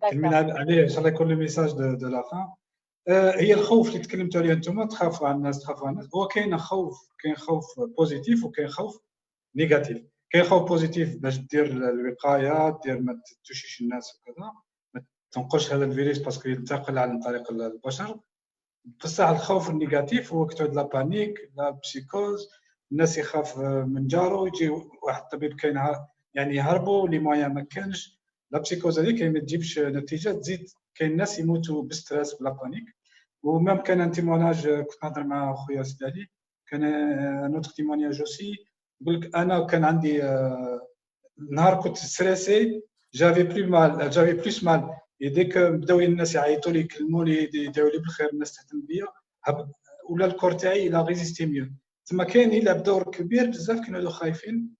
A: تكلمينا عليه ان شاء الله يكون لو ميساج دو لا فان. هي الخوف اللي تكلمتوا عليه انتم، تخافوا على الناس، تخافوا على الناس. هو كاين خوف بوزيتيف وكاين خوف نيجاتيف. كاين خوف بوزيتيف باش دير الوقايه، دير ما تشوشيش الناس وكذا، ما تنقلش هذا الفيروس باسكو ينتقل عن طريق البشر. بصح الخوف النيجاتيف هو كتعود لا بانيك، لا بسيكوز، الناس يخاف من جارو، يجي واحد الطبيب كاين يعني يهربوا لي موان ما كانش. لا بسيكوز هذيك ما تجيبش نتيجه، تزيد كاين ناس يموتوا بالستريس بلا بانيك. ومام كان ان تيموناج كنت نهضر مع خويا سدالي، كان نوتر تيموناج اوسي يقول لك انا كان عندي نهار كنت ستريسي، جافي بلوس مال. يديك بداو الناس يعيطوا لي يكلموا لي يدعوا لي بالخير، الناس تهتم بيا، ولا الكور تاعي الى ريزيستي ميو. تما كاين يلعب دور كبير بزاف. كانوا خايفين،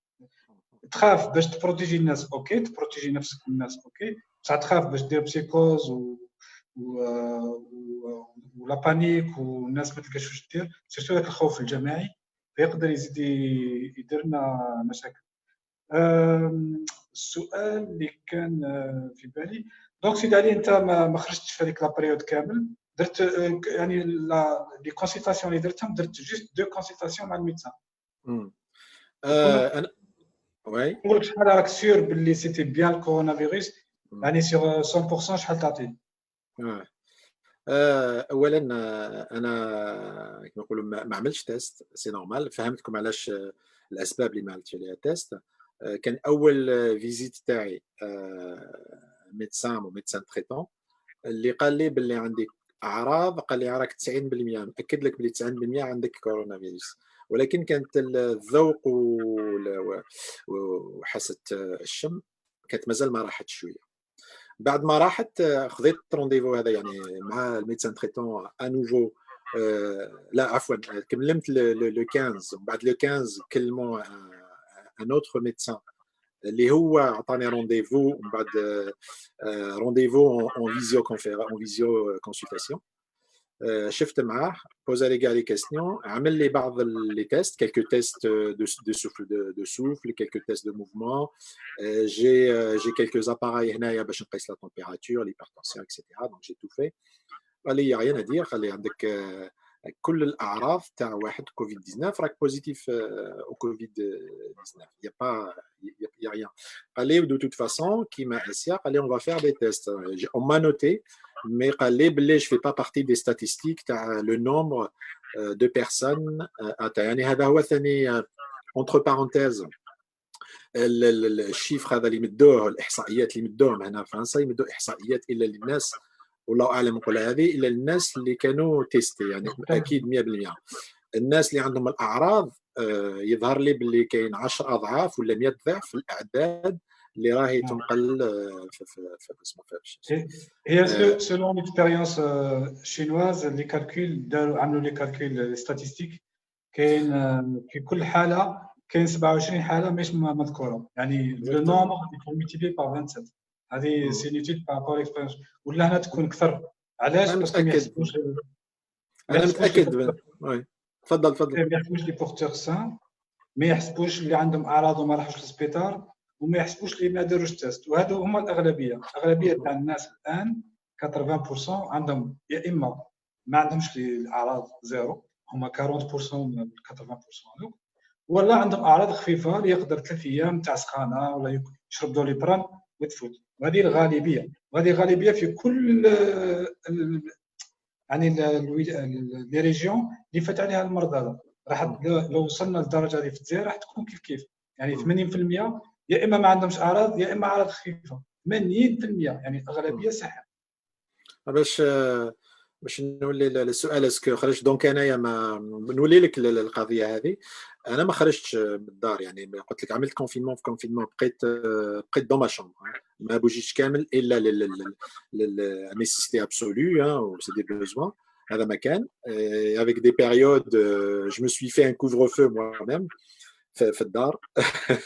A: تخاف باش تبروتيجي الناس اوكي، تبروتيجي نفسك من الناس اوكي، بصح تخاف باش دير بسيكوز ولا بانيك والناس ما تلقاش واش دير، سيرتو داك الخوف الجماعي فيقدر يزيد يدير لنا مشاكل. السؤال اللي كان في بالي، دونك سيدي علي انت ما خرجتش في هذيك لابريود كامل، درت يعني لي كونسلطاسيون اللي درتهم، درت جوست دو كونسلطاسيون مع الميدسان.
B: انا وي
A: نقول لك شحال راك سيور باللي سيتي بيان الكورونا فيروس، يعني سيغ 100% شحال تعطي؟
B: اولا انا كما نقولوا ما عملتش تيست، سي نورمال. فهمتكم علاش الاسباب اللي ما عملتش عليها تيست. كان اول فيزيت تاعي ميدسان تريتون اللي قال لي باللي عندي اعراض، قال لي راك 90% مأكد لك بلي 90% عندك كورونا فيروس. ولكن كانت الذوق وحاسه الشم كانت مازال ما راحت شويه. بعد ما راحت خذيت رونديفو هذا يعني مع الميدسان تريتون انوفو. لا عفوا، كملت لو 15. بعد لو 15 كلموا ان اوتر ميدسان اللي هو عطاني رونديفو، ومن بعد رونديفو اون فيزيو كونسلطاسيون. شفت معاه، بوزا لي كاع لي كيستيون، عمل لي بعض لي تيست، كيلكو تيست دو سوفل، كيلكو تيست دو موفمون. جي كيلكو اباراي هنايا باش نقيس لا تمبيراتور، ليبرتونسيون اكسيتيرا. دونك جي تو في. قال لي ريان ادير، قال لي عندك كل الاعراض تاع واحد كوفيد 19 راك بوزيتيف او كوفيد 19، يا ريان. قال لي دو توت فاسون كيما اسيا، قال لي اون فا فير دي تيست. اون ما نوتي، مي قال لي باللي جو في با بارتي دي ستاتيستيك تاع لو نومبر دو بيرسون اتى. يعني هذا هو ثاني اونتر بارونتيز الشيفر هذا اللي مدوه، الاحصائيات اللي مدوهم هنا في فرنسا، يمدوا احصائيات الا للناس، والله اعلم نقول هذه، الا الناس اللي كانوا تيستي. يعني اكيد 100% الناس اللي عندهم الاعراض يظهر لي باللي كاين 10 اضعاف ولا 100 ضعف الاعداد اللي راهي تنقل في اسمه
A: هي سولون ليكسبيريونس شينواز. اللي كالكول داروا، عملوا لي كالكول ستاتيستيك، كاين في كل حاله كاين 27 حاله مش مذكوره، يعني لو نومبر يكون ملتيبلي بار 27. هذه سي نيتيد بارابور اكسبيريونس، ولا هنا تكون اكثر. علاش؟ باسكو ما يحسبوش.
B: انا متاكد. وي تفضل.
A: ما يحسبوش لي بورتور سان، ما يحسبوش اللي عندهم اعراض وما راحوش للسبيطار، وما يحسبوش اللي ما داروش تيست. وهذو هما الاغلبيه تاع الناس الان. 80% عندهم يا اما ما عندهمش الاعراض زيرو، هما 40% من 80% هذوك، ولا عندهم اعراض خفيفه اللي يقدر 3 ايام تاع سخانه ولا يشرب دوليبران وتفوت. وهذه الغالبيه في كل يعني لي ريجيون اللي فات عليها المرض هذا. راح لو وصلنا للدرجه هذه في الجزائر راح تكون كيف يعني 80% يا اما ما عندهمش اعراض يا اما اعراض خفيفه. 80% يعني اغلبيه سحر.
B: باش نولي للسؤال اسكو خرجت. دونك انايا ما نولي لك القضيه هذه. انا ما خرجتش من الدار، يعني قلت لك عملت كونفينمون. في كونفينمون بقيت دون ما شومبر، ما بوجيتش كامل الا للنيسيتي ابسولو او سي دي بوزوان. هذا ما كان افيك دي بيريود جو مو سوي في ان كوفر فو موا ميم في الدار.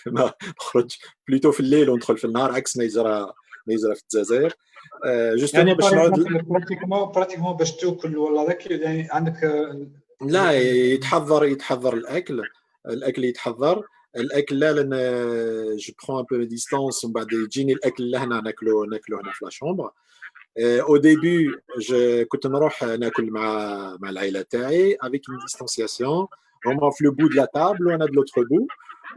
B: ما نخرج بلوتو في الليل وندخل في النهار، عكس ما يجرى يجرى في الجزائر.
A: يعني
B: جوستومون باش نعود
A: براتيكمون باش تاكل ولا ذاك يعني عندك
B: لا يتحضر الاكل يتحضر. الاكل لا، لان جو برون ان بو ديستانس، ومن بعد يجيني الاكل لهنا ناكلو هنا في لا شومبر. او ديبي كنت نروح ناكل مع العائله تاعي افيك اون ديستانسياسيون، هما في لو بو دو لا تابل وانا دو لوتر بو،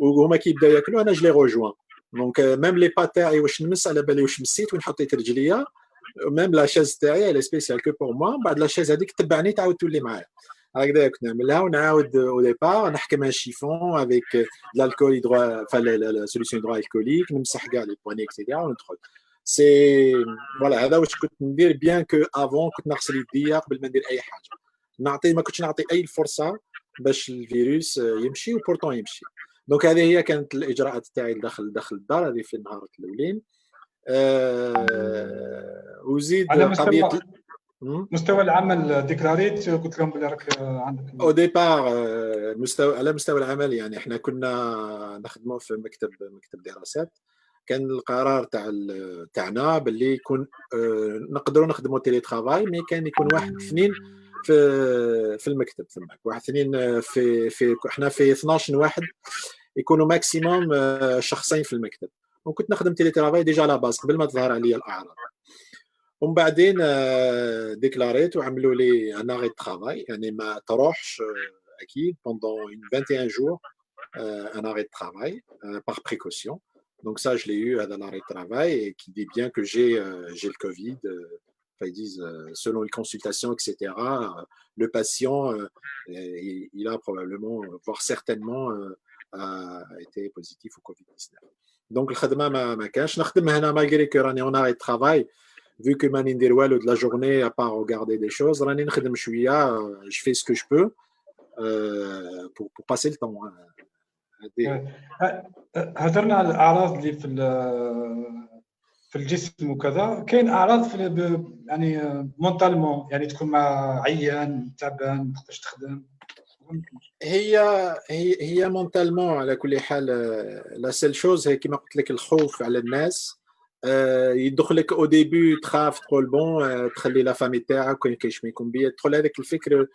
B: وهما كيبداو ياكلوا انا جو لي روجوان. دونك ميم لي با تاعي واش نمس على بالي واش مسيت وين حطيت رجليا، ميم لا شاز تاعي لي سبيسيال كو بور موا. بعد لا شاز هذيك تبعني تعاود تولي معايا هكذا كنت نعملها. ونعاود او ديبار نحكم ان شيفون افيك l'alcool la solution hydroalcoolique، نمسح كاع لي بواني اكسيتيرا وندخل. سي فوالا هذا واش كنت ندير بيان كو افون. كنت نغسل يديا قبل ما ندير اي حاجه، ما كنتش نعطي اي فرصه باش الفيروس يمشي، وبورتون يمشي. دونك هذه هي كانت الاجراءات تاعي داخل الدار هذه في النهارات الاولين. وزيد
A: على
B: قضيه
A: مستوى العمل ديكلاريت، قلت لهم بلي راك عندك
B: او ديبار على مستوى العمل. يعني احنا كنا نخدموا في مكتب دراسات. كان القرار تاعنا باللي يكون نقدروا نخدموا تيلي ترافاي، مي كان يكون واحد اثنين في المكتب ثماك، واحد اثنين في احنا في 12 واحد يكونوا ماكسيموم شخصين في المكتب. وكنت نخدم تيلي ترافاي ديجا على باس قبل ما تظهر عليا الاعراض. ومن بعدين ديكلاريت وعملوا لي ان اري ترافاي، يعني ما تروحش اكيد pendant 21 jours un arrêt de travail par précaution. Donc ça je l'ai eu à l'arrêt de travail, et qui dit bien que j'ai le Covid. Ils disent selon les consultations etc. Le patient il a probablement voire certainement été positif au Covid-19. Donc الخدمه ما كانش نخدم هنا malgré que راني en arrêt de travail. Vu que ماني ندير والو de la journée à part regarder des choses، راني نخدم شويه. je fais ce que je peux pour passer le temps.
A: هضرنا على الاعراض اللي في الجسم وكذا. كاين اعراض يعني مونتالمون، يعني تكون مع عيان تعبان ما تقدرش تخدم.
B: هي مونتالمون على كل حال. لا سيل شوز هي كما قلت لك الخوف على الناس. يدخلك او ديبي تخاف تقول بون تخلي لا فامي تاعك وين كاينش ما يكون بيا، تدخل هذاك الفكر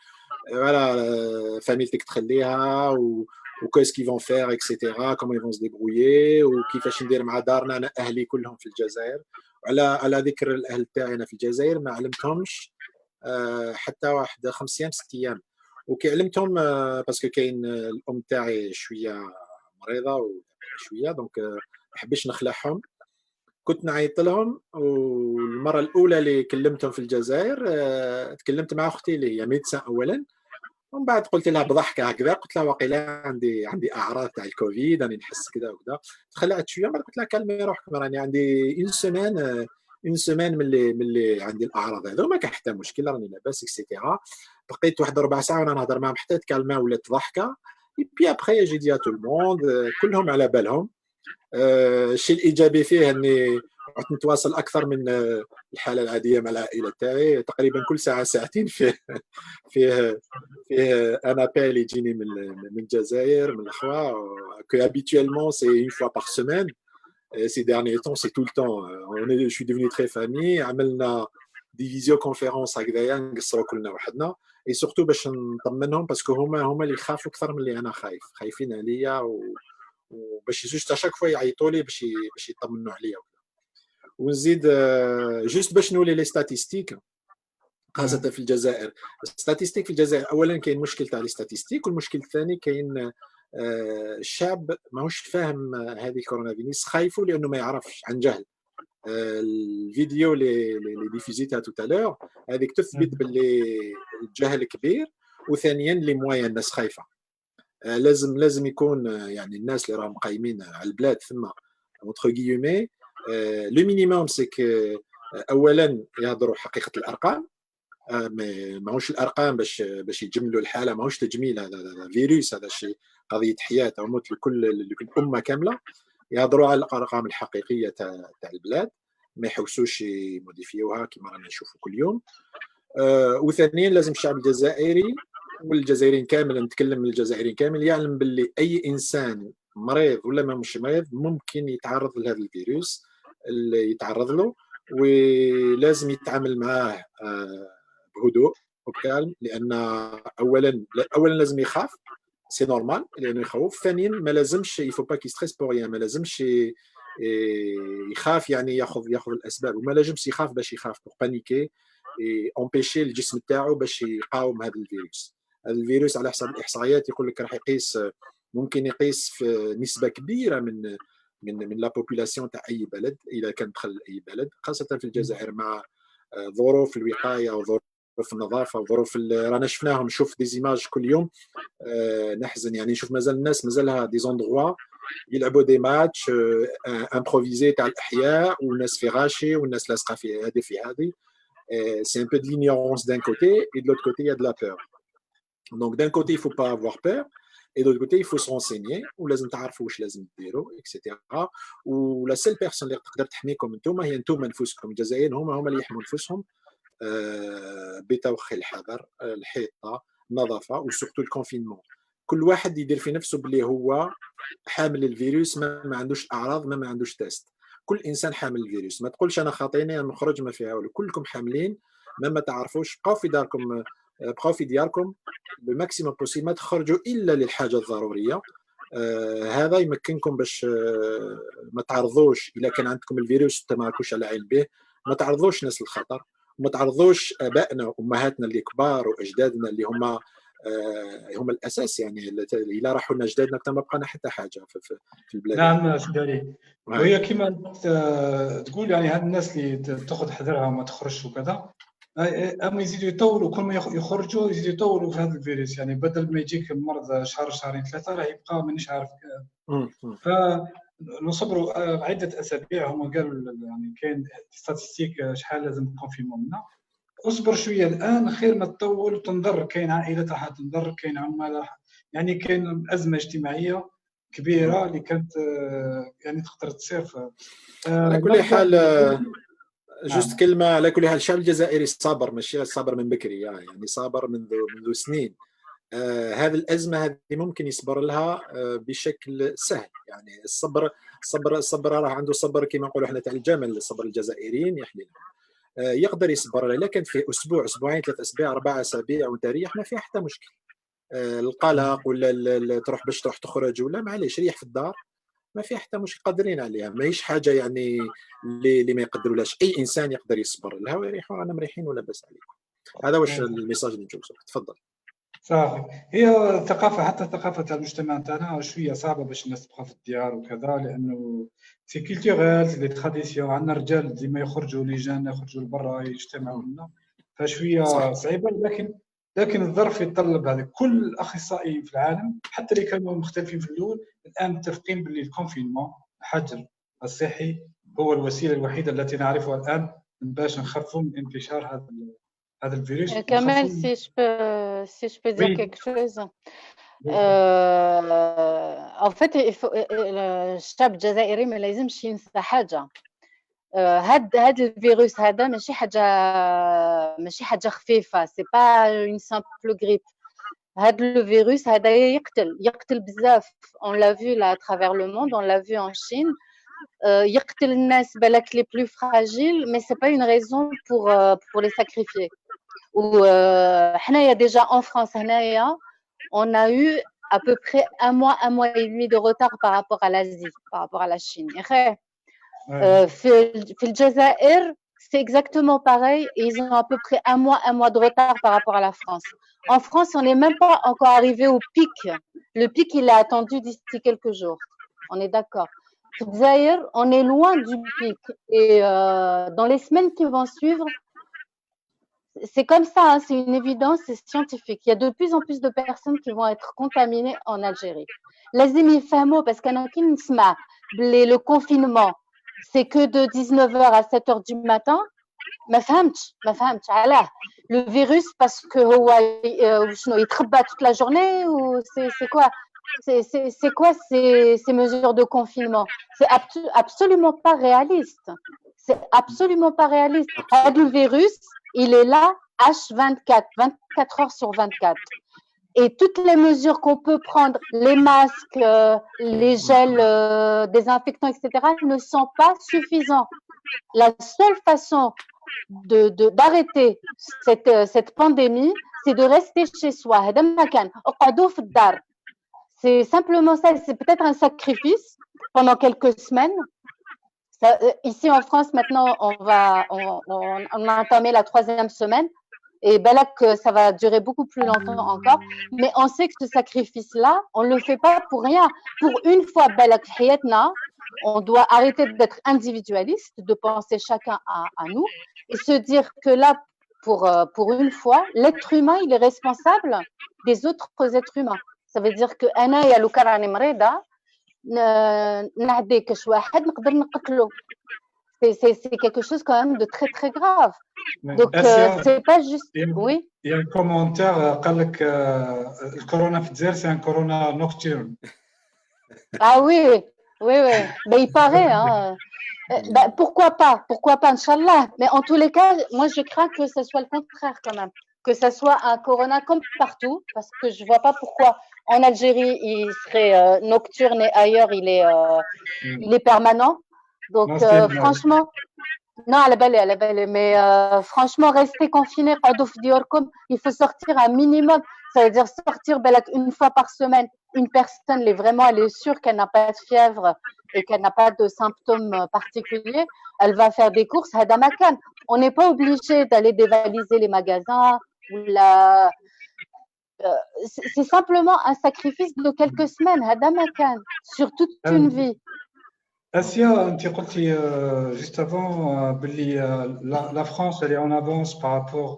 B: فوالا فاميلتك تخليها وكيس كي فون فير اكسيتيرا كومون يفون سي ديبرويي، وكيفاش ندير مع دارنا. انا اهلي كلهم في الجزائر، على ذكر الاهل تاعي انا في الجزائر ما علمتهمش حتى واحد 5 ايام 6 ايام. وكي علمتهم باسكو كاين الام تاعي شويه مريضه وشويه، دونك ما حبيتش نخلعهم. كنت نعيط لهم. والمره الاولى اللي كلمتهم في الجزائر تكلمت مع اختي اللي هي ميدسان اولا، ومن بعد قلت لها بضحكه هكذا، قلت لها واقيلا عندي اعراض تاع الكوفيد، راني نحس كذا وكذا. تخلعت شويه، بعد قلت لها كلمي روحك، راني عندي اون سيمان ملي عندي الاعراض هذو، ما كان حتى مشكل، راني لاباس اكسيتيرا. بقيت واحد ربع ساعه وانا نهضر معاهم حتى تكلمه ولات ضحكه. اي بي ابخي جي دي ا تو الموند كلهم على بالهم. الشيء الايجابي فيه اني كنت نتواصل اكثر من الحاله العاديه مع العائله تاعي. تقريبا كل ساعه ساعتين فيه انا بيل يجيني من الجزائر من الاخوه كو habituellement c'est une fois par semaine. Ces derniers temps c'est tout le temps. Je suis devenu très famille. عملنا دي فيزيو كونفيرونس هكذايا نقصروا كلنا وحدنا، اي سورتو باش نطمنهم باسكو هما اللي يخافوا اكثر من اللي انا خايفين عليا، وباش جوست اشاك فوا يعيطوا لي باش يطمنوا عليا. ونزيد جوست باش نولي لي ستاتيستيك خاصه في الجزائر. الستاتيستيك في الجزائر اولا كاين مشكل تاع لي ستاتيستيك، والمشكل الثاني كاين الشعب ماهوش فاهم هذه الكورونا فيروس، خايفوا لانه ما يعرفش عن جهل. الفيديو اللي ديفيزيتها توتالور هذيك تثبت باللي الجهل كبير، وثانيا لي موان الناس خايفه. لازم يكون يعني الناس اللي راهم قايمين على البلاد ثم اونتر غيومي لو مينيموم سي كو اولا يهضروا حقيقه الارقام. ماهوش الارقام باش يجملوا الحاله، ماهوش تجميل، هذا فيروس، هذا شيء قضيه حياه او موت لكل الامه كامله. يهضروا على الارقام الحقيقيه تاع البلاد، ما يحوسوش يموديفيوها كما رانا نشوفوا كل يوم. وثانيا لازم الشعب الجزائري والجزائريين كامل، نتكلم من الجزائريين كامل، يعلم باللي اي انسان مريض ولا ما مش مريض ممكن يتعرض لهذا الفيروس. اللي يتعرض له، ولازم يتعامل معاه بهدوء وبكالم، لان اولا لازم يخاف، سي نورمال لانه يخوف. ثانيا ما لازمش يفو با كي ستريس بور ريان، ما لازمش يخاف يعني ياخذ الاسباب، وما لازمش يخاف باش يخاف بور بانيكي امبيشي الجسم تاعو باش يقاوم هذا الفيروس. هذا الفيروس على حسب الاحصائيات يقول لك راح يقيس، ممكن يقيس في نسبه كبيره من لا بوبولاسيون تاع اي بلد اذا كان دخل اي بلد، خاصه في الجزائر مع ظروف الوقايه وظروف النظافه وظروف رانا شفناهم. نشوف دي زيماج كل يوم نحزن يعني، نشوف مازال الناس مازالها دي زوندغوا يلعبوا دي ماتش امبروفيزي تاع الاحياء، والناس في غاشي والناس لاصقه في هذه في هذه. C'est un peu de l'ignorance d'un côté, et de l'autre côté, il y a de la peur. Donc, d'un côté, il ne faut pas avoir peur, et de l'autre côté, il faut se renseigner, ou لازم تعرفوا واش لازم ديروا, etc. ولا seule personne اللي تقدر تحميكم انتوما هي انتوما انفسكم. الجزائريين هما اللي يحموا انفسهم بتوخي الحذر، الحيطه، النظافه، وسورتو الكونفينمون. كل واحد يدير في نفسه بلي هو حامل الفيروس، ما عندوش اعراض، ما عندوش تيست. كل انسان حامل الفيروس. ما تقولش انا خاطيني انا نخرج ما فيها والو، كلكم حاملين. ما تعرفوش، بقاو في داركم، بقاو في دياركم بماكسيموم بوسيبل، ما تخرجوا الا للحاجه الضروريه. هذا يمكنكم باش ما تعرضوش، اذا كان عندكم الفيروس ما راكوش على علم به، ما تعرضوش ناس للخطر، وما تعرضوش ابائنا وامهاتنا اللي كبار واجدادنا اللي هم الاساس يعني. الا راحوا لنا اجدادنا ما بقانا حتى حاجه في البلاد.
A: نعم سيدي. وهي كما تقول يعني هاد الناس اللي تاخذ حذرها وما تخرجش وكذا، اما يزيدوا يطولوا، كل ما يخرجوا يزيدوا يطولوا في هذا الفيروس. يعني بدل ما يجيك المرض شهر شهرين ثلاثه راه يبقى مانيش عارف. فنصبروا عده اسابيع. هم قالوا يعني كاين ستاتستيك شحال لازم كونفينمون منا. اصبر شويه الان خير ما تطول وتنضر. كاين عائلات راح تنضر، كاين عمال، يعني كاين ازمه اجتماعيه كبيره اللي كانت يعني تقدر تصير.
B: على كل حال جوست كلمه، على كل حال الشعب الجزائري صابر، ماشي صابر من بكري يعني صابر منذ سنين. هذه الازمه هذه ممكن يصبر لها بشكل سهل. يعني الصبر راه عنده صبر كما نقولوا احنا تاع الجمل. الصبر الجزائريين يحلي يقدر يصبر، لكن في اسبوع اسبوعين 3 اسابيع 4 اسابيع وتريح ما فيها حتى مشكل. القلق ولا تروح باش تروح تخرج ولا معليش ريح في الدار، ما فيها حتى مشكل، قادرين عليها. ماهيش حاجه يعني اللي ما يقدرولاش. اي انسان يقدر يصبر لها ويريح، رانا مريحين ولا باس عليكم. هذا واش الميساج اللي نجوزه. تفضل.
A: صافي. هي الثقافه، حتى الثقافه تاع المجتمع تاعنا شويه صعبه باش الناس تبقى في الديار وكذا، لانه سي كولتورال لي تراديسيون. عندنا رجال ديما يخرجوا، لي جان يخرجوا لبرا يجتمعوا لنا، فشويه صعيبه. لكن الظرف يتطلب هذا. كل الاخصائيين في العالم حتى اللي كانوا مختلفين في الاول الان متفقين باللي الكونفينمون، الحجر الصحي، هو الوسيله الوحيده التي نعرفها الان باش نخفوا من انتشار هذا الفيروس.
C: كمان si je peux dire quelque chose. En fait الشعب الجزائري ما لازمش ينسى حاجه. هاد الفيروس هذا ماشي حاجه خفيفه، سي با اون سامبل غريب. هاد الفيروس هذا يقتل بزاف. on l'a vu là à travers le monde, on l'a vu en Chine. يقتل الناس بالك les plus fragiles, mais c'est pas une raison pour les sacrifier. وحنايا déjà en France هنايا on a eu à peu près un mois et demi de retard par rapport à l'Asie, par rapport à la Chine. في الجزائر c'est exactement pareil, et ils ont à peu près un mois de retard par rapport à la France. En France, on n'est même pas encore arrivé au pic. Le pic, il est attendu d'ici quelques jours. On est d'accord. Au Zaïre, on est loin du pic. Et dans les semaines qui vont suivre, c'est comme ça, hein, c'est une évidence, c'est scientifique. Il y a de plus en plus de personnes qui vont être contaminées en Algérie. لازم يفهموا, parce qu'أنا كي نسمع le confinement, c'est que de 19h à 7h du matin. ما فهمتش علاه. Le virus, parce que هو شنو يتخبى toute la journée, ou c'est quoi? C'est quoi ces mesures de confinement? C'est absolument pas réaliste. C'est absolument pas réaliste. Le virus, il est là H24, 24 heures sur 24. Et toutes les mesures qu'on peut prendre, les masques, les gels désinfectants, etc., ne sont pas suffisants. La seule façon d'arrêter cette pandémie, c'est de rester chez soi. C'est simplement ça. C'est peut-être un sacrifice pendant quelques semaines. Ici en France, maintenant, on a entamé la 3e semaine. Et là que ça va durer beaucoup plus longtemps encore, mais on sait que ce sacrifice-là, on le fait pas pour rien. Pour une fois, on doit arrêter d'être individualiste, de penser chacun à nous, et se dire que là, pour une fois, l'être humain, il est responsable des autres êtres humains. Ça veut dire que أنا لو كان راني مريضة نعدي كش واحد نقدر نقتله. C'est quelque chose quand même de très très grave. Donc c'est pas juste. Oui.
A: Il y a un commentaire قال لك الكورونا في الجزائر c'est un corona nocturne.
C: Ah oui, oui, oui. Mais il paraît, hein. Pourquoi pas, Inch'Allah. Mais en tous les cas, moi je crains que ce soit le contraire quand même, que ce soit un corona comme partout, parce que je vois pas pourquoi en Algérie il serait nocturne et ailleurs il est permanent. Donc franchement, non, à la belle, mais franchement, rester confiné, il faut sortir un minimum. Ça veut dire sortir une fois par semaine. Une personne, elle est sûre qu'elle n'a pas de fièvre et qu'elle n'a pas de symptômes particuliers. Elle va faire des courses. On n'est pas obligé d'aller dévaliser les magasins ou c'est simplement un sacrifice de quelques semaines. Sur toute une vie.
A: Asia, tu as dit juste avant la France elle est en avance par rapport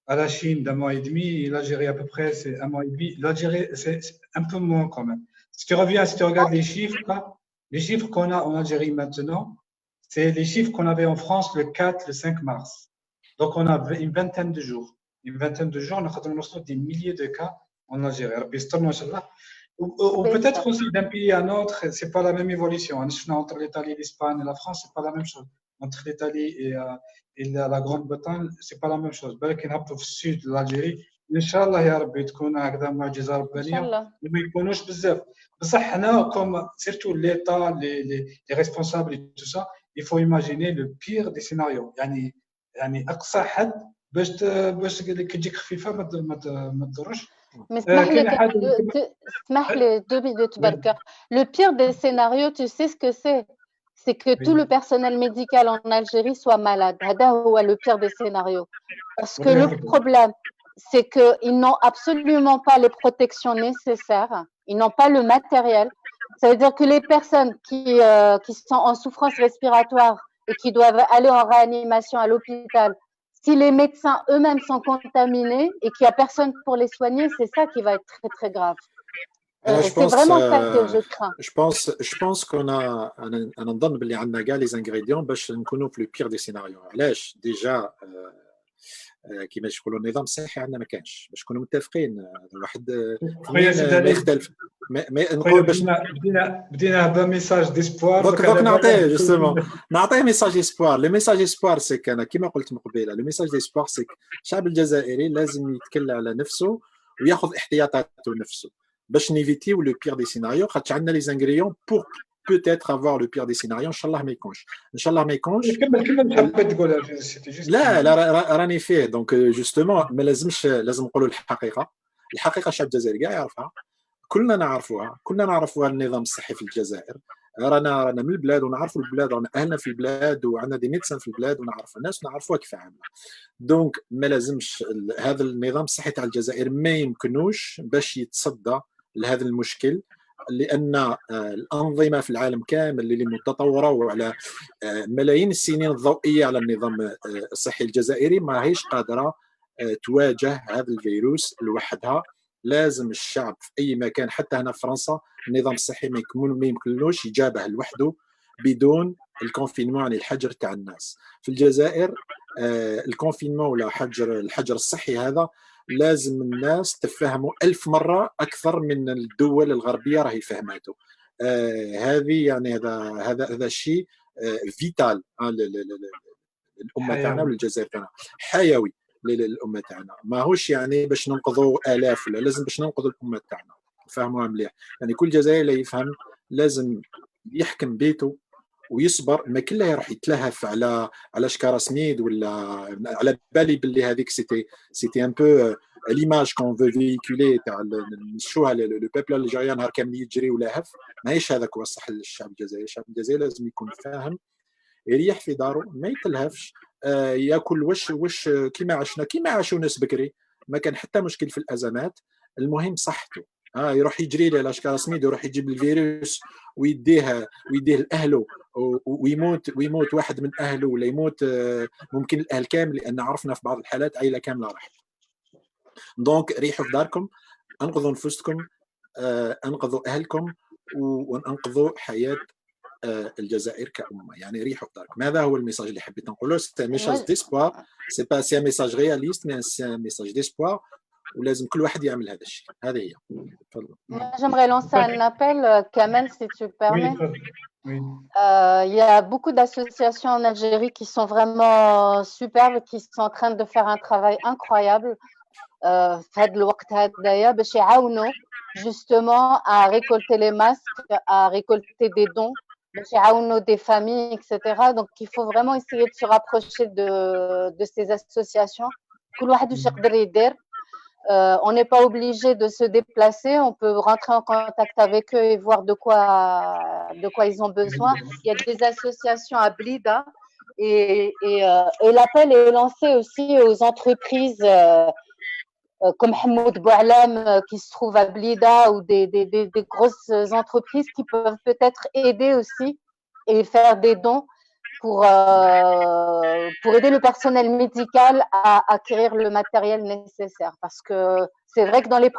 A: à la Chine d'un mois et demi, et l'Algérie à peu près c'est un mois et demi. L'Algérie c'est un peu moins quand même. Si tu regardes les chiffres qu'on a en Algérie maintenant, c'est les chiffres qu'on avait en France le 4, le 5 mars. Donc on a une vingtaine de jours. Une vingtaine de jours, on a des milliers de cas en Algérie. Ou peut-être aussi d'un pays à un autre, c'est pas la même évolution. Entre l'Italie, l'Espagne et la France, c'est pas la même chose. Entre l'Italie et la Grande-Bretagne, c'est pas la même chose. بالك نهبطوا في السود de l'Algérie. إن شاء الله يا ربي تكون هكذا معجزة ربانية وما يكونوش بزاف. بصح حنا comme surtout l'État, les responsables et tout ça, il faut imaginer le pire des scénarios. يعني أقصى حد باش كي تجيك خفيفة ما تضرش.
C: Mais deux minutes, Barka. Le pire des scénarios, tu sais ce que c'est? C'est que tout le personnel médical en Algérie soit malade. C'est le pire des scénarios. Parce que le problème, c'est qu'ils n'ont absolument pas les protections nécessaires. Ils n'ont pas le matériel. Ça veut dire que les personnes qui sont en souffrance respiratoire et qui doivent aller en réanimation à l'hôpital, si les médecins eux-mêmes sont contaminés et qu'il n'y a personne pour les soigner, c'est ça qui va être très très grave. C'est vraiment ça que je crains.
B: Je pense qu'on a نظن باللي عندنا كاع لي زانغريديون باش نكونوا في لو بير دي سيناريو. علاش ديجا كيما يقولوا النظام الصحي عندنا ما كانش باش نكونوا متفقين. واحد ما يختلف نقول باش
A: بدينا بميساج ديسبوار
B: دوك نعطيه جوستومون نعطيه ميساج اسبوار. لو ميساج اسبوار سي كان كيما قلت من قبيله. لو ميساج ديسبوار سي الشعب الجزائري لازم يتكل على نفسه وياخذ احتياطاته نفسه باش نيفيتيو لو بير دي سيناريو. خاطر عندنا لي زانغريون بور peut-être avoir le pire des scénarios. Inch'Allah ما يكونش. Inch'Allah ما يكونش.
A: كمل حبيت تقولها سيتي جوست.
B: لا راني فيه. دونك جوستومون ما لازم نقولوا الحقيقه. الحقيقه الشعب الجزائري كاع يعرفها. كلنا نعرفوها النظام الصحي في الجزائر. رانا من البلاد ونعرفوا البلاد، رانا اهلنا في البلاد وعندنا دي ميدسان في البلاد ونعرفوا الناس ونعرفوها كيف عامله. دونك ما لازمش هذا النظام الصحي تاع الجزائر ما يمكنوش باش يتصدى لهذا المشكل، لان الانظمه في العالم كامل اللي متطوره وعلى ملايين السنين الضوئيه على النظام الصحي الجزائري ما هيش قادره تواجه هذا الفيروس لوحدها. لازم الشعب في اي مكان حتى هنا في فرنسا النظام الصحي ما يمكنلوش يجابه لوحده بدون الكونفينمون، يعني الحجر تاع الناس. في الجزائر الكونفينمون ولا الحجر الصحي هذا لازم الناس تفهموا 1000 مرة أكثر من الدول الغربية راهي فهمته. هذه يعني هذا الشيء فيتال للأمة تاعنا وللجزائر تاعنا، حيوي. للامه تاعنا. ماهوش يعني باش ننقذوا الاف، ولا لازم باش ننقذوا الامه تاعنا. فهموها مليح. يعني كل جزائري يفهم لازم يحكم بيته ويصبر، ما كله يروح يتلهف على شكاره سميد، ولا على بالي باللي هذيك سيتي ان بو ليماج كون فو فيكولي تاع نشوها لو بيبل الجزائري نهار كامل يجري ولاهف. ماهيش هذاك هو الصح للشعب الجزائري. الشعب الجزائري لازم يكون فاهم، يريح في داره، ما يتلهفش، ياكل وش كيما عشنا، كيما عاشوا ناس بكري، ما كان حتى مشكل في الازمات. المهم صحته. يروح يجري له على شكاره سميد، يروح يجيب الفيروس ويديه لاهله، ويموت واحد من اهله، ولا يموت ممكن الاهل كامل، لان عرفنا في بعض الحالات عائله كامله راحت. دونك ريحوا في داركم، انقذوا نفوسكم، انقذوا اهلكم، وانقذوا حياه الجزائر كأمة. يعني ريحوا في داركم. هذا هو الميساج اللي حبيت نقوله. سي ميساج ديسبوار، سي با سي ميساج رياليست، مي سي ميساج ديسبوار، ولازم كل واحد يعمل هذا الشيء. هذه هي.
C: J'aimerais lancer un appel, Kamel, si tu permets.
A: Oui.
C: Il y a beaucoup d'associations en Algérie qui sont vraiment superbes, qui sont en train de faire un travail incroyable. في هذا الوقت هذايا باش يعاونوا justement à récolter les masques, à récolter des dons, باش يعاونوا des familles, etc. Donc il faut vraiment essayer de se rapprocher de ces associations. كل واحد واش يقدر يدير. On n'est pas obligé de se déplacer, on peut rentrer en contact avec eux et voir de quoi ils ont besoin. Il y a des associations à Blida et l'appel est lancé aussi aux entreprises comme Hamoud Boualam qui se trouve à Blida, ou des grosses entreprises qui peuvent peut-être aider aussi et faire des dons pour aider le personnel médical à acquérir le matériel nécessaire. Parce que c'est vrai que dans les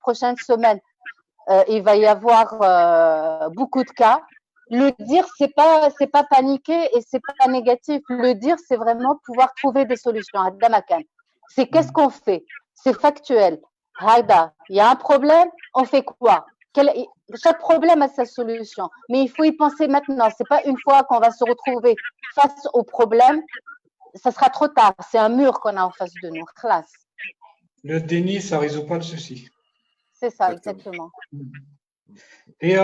C: prochaines semaines, il va y avoir beaucoup de cas. Le dire, c'est pas paniquer et c'est pas négatif. Le dire, c'est vraiment pouvoir trouver des solutions. C'est qu'est-ce qu'on fait? C'est factuel. Il y a un problème, on fait quoi? Chaque problème a sa solution, mais il faut y penser maintenant. C'est pas une fois qu'on va se retrouver face au problème, ça sera trop tard. C'est un mur qu'on a en face de nous. Classe.
A: Le déni, ça résout pas le souci.
C: C'est ça, exactement.
A: هي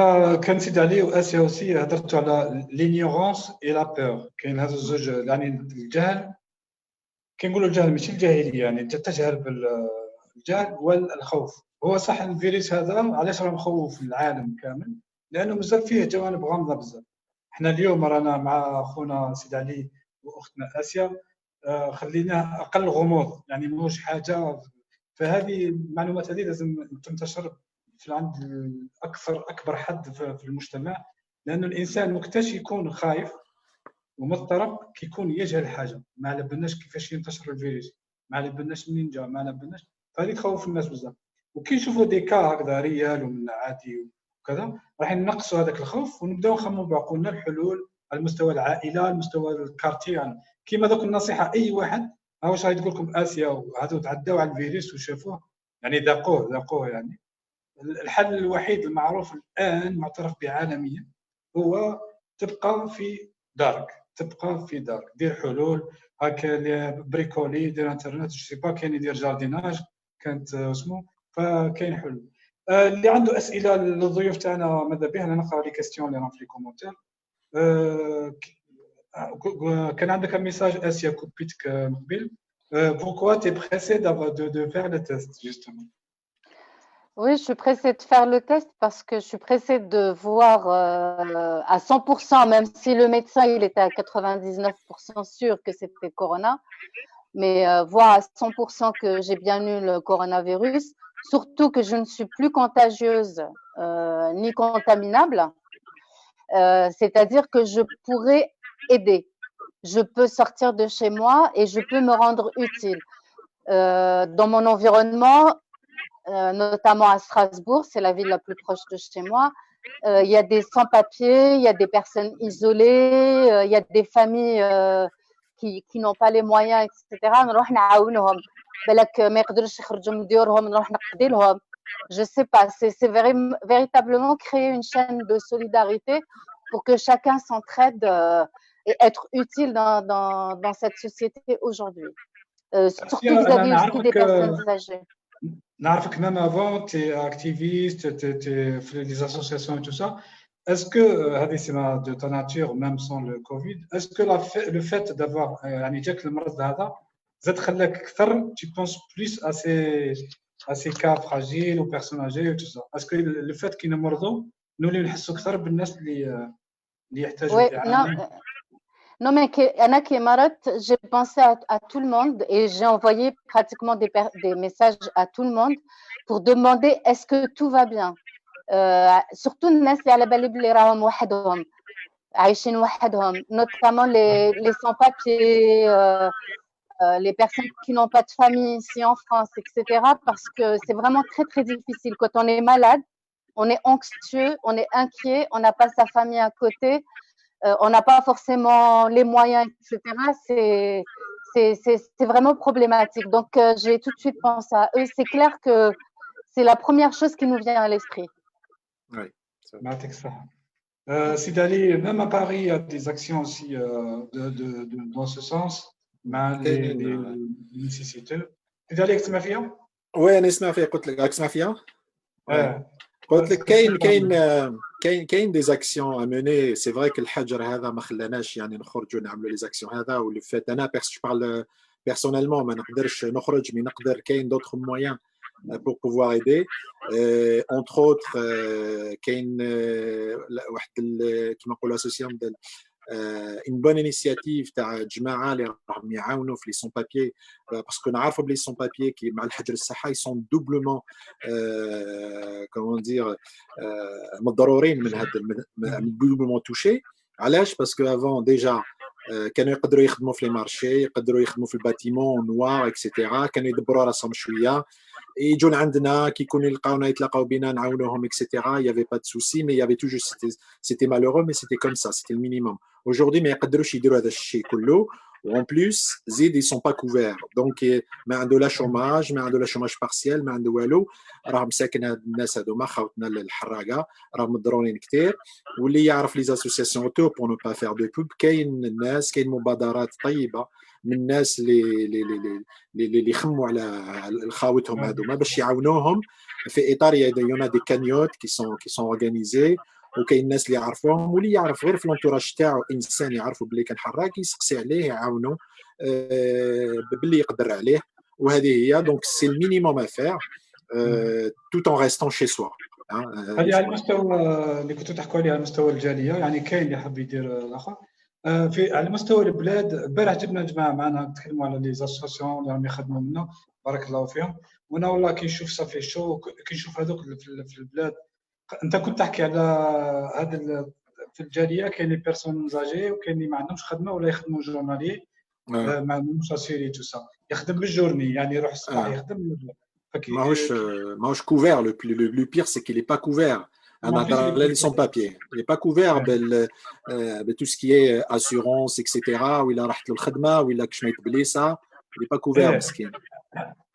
A: كان سيد علي واسيا aussi هضرتوا على l'ignorance et la peur. كاين هذو الزوج، يعني الجهل، كنقولوا الجهل ماشي الجاهليه، يعني انت تجهل بالجهل والخوف. هو صح الفيروس هذا علاش راه مخوف العالم كامل؟ لانه مازال فيه جوانب غامضه بزاف. احنا اليوم رانا مع اخونا سيد علي واختنا اسيا خليناه اقل غموض، يعني ماهوش حاجه. فهذه المعلومات هذه لازم تنتشر في عند اكبر حد في المجتمع، لانه الانسان وقتاش يكون خايف ومضطرب كيكون يجهل حاجه، ما على بالناش كيفاش ينتشر الفيروس، ما على بالناش منين جا، ما على بالناش. فهذه تخوف الناس بزاف. وكي نشوفوا دي كا هكذا ريال ومن عادي وكذا، راح نقصوا هذاك الخوف ونبداو نخمموا بعقولنا الحلول على مستوى العائله، على مستوى الكارتي. يعني كيما دوك النصيحه اي واحد واش غادي تقول لكم اسيا وهذو تعداو على الفيروس وشافوه، يعني ذاقوه. يعني الحل الوحيد المعروف الان معترف به عالميا هو تبقى في دارك، دير حلول هكا بريكولي، دير انترنت، جو سي با، كاين يدير جارديناج، كانت اسمه، فكاين حلول. اللي عنده اسئله للضيوف تاعنا ماذا به نقرا لي كيستيون اللي راهم في لي كومونتير. كان عندك ميساج اسيا كوبيتك من قبل. Pourquoi tu es pressé de faire le test justement?
C: Oui, je suis pressée de faire le test parce que je suis pressée de voir à 100%, même si le médecin il était à 99% sûr que c'était Corona, mais voir à 100% que j'ai bien eu le coronavirus, surtout que je ne suis plus contagieuse ni contaminable, c'est-à-dire que je pourrais aider. Je peux sortir de chez moi et je peux me rendre utile. Dans mon environnement, notamment à Strasbourg, c'est la ville la plus proche de chez moi, il y a des sans-papiers, il y a des personnes isolées, il y a des familles qui n'ont pas les moyens, etc. نروح نعاونهم، بالك ما يقدروش يخرجوا من ديورهم نروح نقضي لهم. Je sais pas, c'est véritablement créer une chaîne de solidarité pour que chacun s'entraide et être utile dans cette société aujourd'hui. surtout vis-à-vis aussi des personnes âgées.
A: نعرفك même avant tu es activiste tu es في les associations et tout ça. Est-ce que هذه c'est de ta nature même sans le Covid, est-ce que le fait d'avoir يعني جاك المرض هذا زاد خلاك اكثر tu penses plus à ces cas fragiles aux personnes âgées et tout ça? Est-ce que le fait qu'ils نمرضوا نولي نحسوا اكثر بالناس اللي يحتاجوا الاعانه؟
C: Non, mais Anna qui est malade, j'ai pensé à tout le monde et j'ai envoyé pratiquement des messages à tout le monde pour demander est-ce que tout va bien. Surtout الناس اللي على بالي بلي راهم وحدهم عايشين وحدهم, notamment les sans-papiers, les personnes qui n'ont pas de famille ici en France, etc. Parce que c'est vraiment très très difficile. Quand on est malade, on est anxieux, on est inquiet, on n'a pas sa famille à côté. On n'a pas forcément les moyens, etc. C'est vraiment problématique. Donc, j'ai tout de suite pensé à eux. C'est clair que c'est la première chose qui nous vient à l'esprit.
B: Oui.
A: Sidali, même à Paris, il y a des actions aussi dans ce sens. Les nécessiteux. Sidali, tu m'as fait?
B: Oui, أنا أسمع فيها. قلت لك أسمع فيها. قلت لك كاين دي زاكسيون ا موني. سي فري كو الحجر هذا ما خلاناش يعني نخرجوا نعملوا لي زاكسيون هذا. ولو فات انا بارل بيرسونيلمون ما نقدرش نخرج، مي نقدر كاين دوطخ مويان pour pouvoir aider. Entre autres, كاين واحد كيما نقولوا اسوسيون ديال une bonne initiative تاع جماعه اللي راهم يعاونوا في لي سون بابيي، باسكو نعرفوا بلي سون بابيي كي مع الحجر الصحي سون دوبلومون كومون دير مضرورين من هذا دوبلومون توشي. علاش؟ باسكو افون ديجا كانوا يقدروا يخدموا في لي مارشي، يقدروا يخدموا في الباتيمون نوار اكسيتيرا، كانوا يدبروا راسهم شويه، يجون عندنا كي يكونوا يلقاونا يتلاقاو بينا نعاونوهم اكسيتيرا. il y avait pas de souci mais il y avait toujours c'était malheureux mais c'était comme ça, c'était le minimum. Aujourd'hui ما يقدروش يديروا هذا الشيء كله. وان بلوس زيد ils sont pas couverts. donc ما عنده لا شوماج، ما عنده لا شوماج بارسيال، ما عنده والو. راهم مساكن هاد الناس هذوما خاوتنا الحراقه راهم مضرورين كثير. واللي يعرف لي اسوسياسيون اوتو بور نو با فير دو بوب، كاين الناس، كاين مبادرات طيبه من الناس اللي يخموا على الخاوتهم هذوما باش يعاونوهم في اطار يونا دي كانيوت كي سون اورغانيزي. وكاين الناس اللي يعرفوهم واللي يعرف غير في لونتوراج تاعو انسان يعرفوا بلي كان حراك يسقسي عليه يعاونوا باللي يقدر عليه. وهذه هي دونك سي المينيموم افير tout en restant chez soi.
A: هذه على المستوى اللي كنتوا تحكوا عليه على مستوى الجاليه، يعني كاين اللي حاب يدير الاخر في على مستوى البلاد. امبارح جبنا جماعه معنا نتكلموا على لي زاسوسياسيون اللي راهم يخدموا منا، بارك الله فيهم. وانا والله كي نشوف صافي شو كي نشوف هذوك في البلاد. انت كنت تحكي على هذا في الجاليه كاين لي بيرسون زاجي وكاين اللي ما عندهمش خدمه ولا يخدموا جورنالي ما عندهمش اسيري تو سا، يخدم بالجورني يعني يروح الصباح يخدم.
B: ماهوش couvert. Le pire c'est qu'il est pas couvert. Ils sont papiers. Il n'est pas couvert de tout ce qui est assurance, etc. Ou il a راحت له الخدمه ولا كش ما يتبليسا. Il n'est pas couvert مسكين.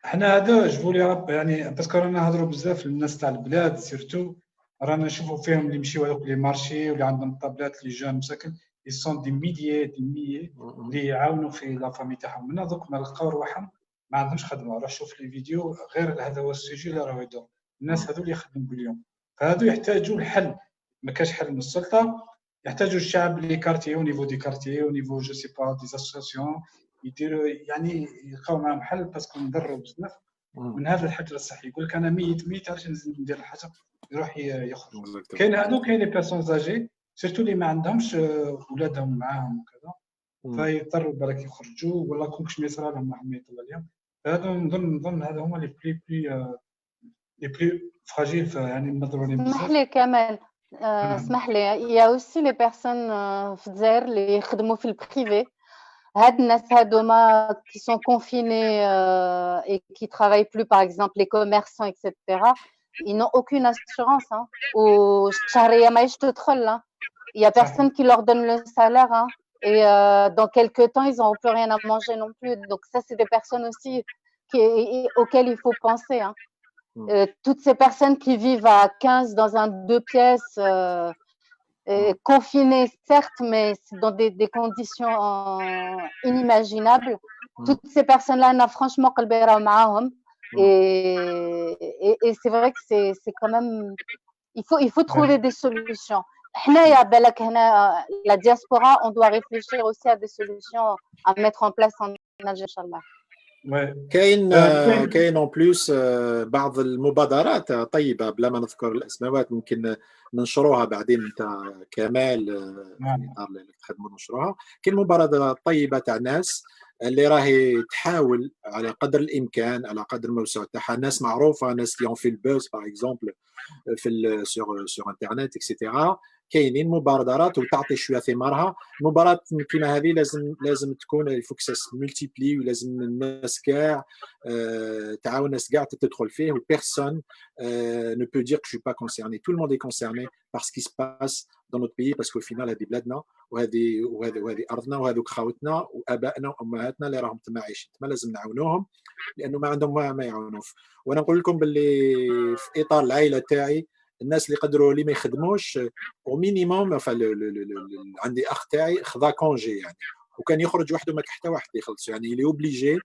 A: حنا هذا جبولي رب يعني باسكو رانا نهضروا بزاف الناس تاع البلاد سيرتو رانا نشوفوا فيهم اللي يمشيو هذوك لي مارشي واللي عندهم طابلات لي جون مساكن يسون دي ميليي اللي يعاونوا في لا فامي تاعهم. من هذوك ما لقاو رواحهم ما عندهمش خدمه. روح شوف لي فيديو غير هذا هو السوجي اللي راهو يدور. الناس هذو اللي يخدموا باليوم، فهذو يحتاجوا الحل. ما كاش حل من السلطه، يحتاجوا الشعب لي كارتي او نيفو دي كارتي او نيفو جو سي با دي اسوسياسيون يديروا يعني يلقاو معهم حل. باسكو نضروا بزاف من هذا الحجر الصحي. يقول لك انا ميت علاش نزيد ندير الحجر، يروح يخرج. كاين هذو كاين لي بيرسون زاجي سيرتو اللي ما عندهمش ولادهم معاهم وكذا، فيضطروا بالك يخرجوا ولا كونكش ما يصرى لهم واحد ما يطلع عليهم. هذو نظن هذا هما لي بلي فراجيل يعني المضرورين بزاف.
C: اسمح لي كمان اسمح لي يا اوسي لي بيرسون في الجزائر اللي يخدموا في البريفي. هاد الناس هادوما qui sont confinés et qui travaillent plus, par exemple les commerçants etc. ils n'ont aucune assurance والشهرية ما تدخل. il y a personne qui leur donne le salaire et dans quelques temps ils n'auront plus rien à manger non plus. Donc ça c'est des personnes aussi auxquelles il faut penser toutes ces personnes qui vivent à 15 dans un 2 pièces confinés certes mais dans des conditions inimaginables. toutes ces personnes là انا franchement قلبي راه معاهم et c'est vrai que c'est quand même il faut trouver des solutions. حنايا بالك هنا la diaspora on doit réfléchir aussi à des solutions à mettre en place en Algérie ان شاء الله.
B: كاين اون بلوس بعض المبادرات طيبه بلا ما نذكر الاسماوات ممكن ننشروها بعدين انت كمال الاطار اللي تخدموا ننشروها. كاين مبادرات طيبه تاع ناس اللي راهي تحاول على قدر الامكان على قدر الموسع تاعها، ناس معروفه، ناس اللي في البوز باغ اكزومبل في سور انترنت اكسيتيرا. كاينين مبادرات وتعطي شويه ثمارها. المبادرات كيما هذه لازم تكون الفوكسس ملتيبلي، ولازم الناس كاع تعاون الناس كاع تدخل فيه. و بيرسون ne peut dire que je suis pas concerné. Tout le monde est concerné par ce qui se passe dans notre pays parce qu'au final هذه بلادنا وهذه ارضنا وهذوك خاوتنا وابائنا وامهاتنا اللي راهم تما عايشين تما، لازم نعاونوهم لانه ما عندهم ما يعاونوش. وانا نقول لكم باللي في اطار العائله تاعي الناس اللي قدروا اللي ما يخدموش او مينيموم عندي اخ تاعي خذا كونجي يعني، وكان يخرج وحده ما حتى واحد يخلص يعني اللي اوبليجي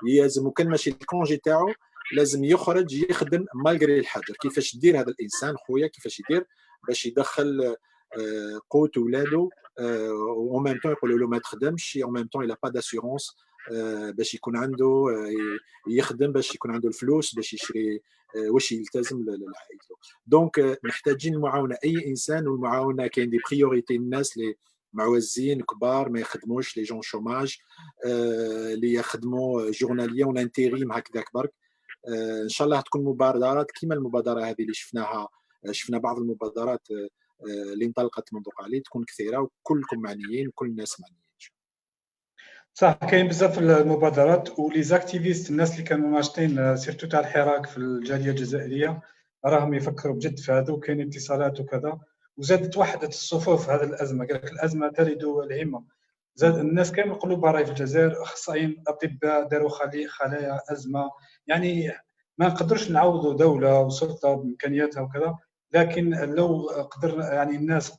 B: لازم، وكان ماشي الكونجي تاعو لازم يخرج يخدم مالغري الحجر. كيفاش يدير هذا الانسان خويا؟ كيفاش يدير باش يدخل قوت ولاده و ميم طون يقولوا له ما تخدمش، و ميم طون il a pas d'assurance باش يكون عنده يخدم، باش يكون عنده الفلوس باش يشري واش يلتزم لعائلته. دونك محتاجين المعاونه اي انسان، والمعاونه كاين دي بريوريتي الناس اللي معوزين كبار ما يخدموش، لي جون شوماج اللي يخدموا جورناليا ونانتيريم هكذاك برك. ان شاء الله تكون مبادرات كيما المبادره هذه اللي شفنا بعض المبادرات اللي انطلقت منذ قليل تكون كثيره وكلكم معنيين وكل الناس معنيين.
A: صح، كاين بزاف المبادرات ولي زاكتيفيست، الناس اللي كانوا ناشطين سيرتو تاع الحراك في الجاليه الجزائريه راهم يفكروا بجد في هذا، وكاين اتصالات وكذا. وزادت وحده الصفوف هذه الازمه، قال لك الازمه تلد الهمه. زاد الناس كانوا قلوبها راهي في الجزائر، اخصائيين اطباء داروا خلايا ازمه. يعني ما نقدرش نعوضوا دوله وسلطه بامكانياتها وكذا، لكن لو قدرنا يعني الناس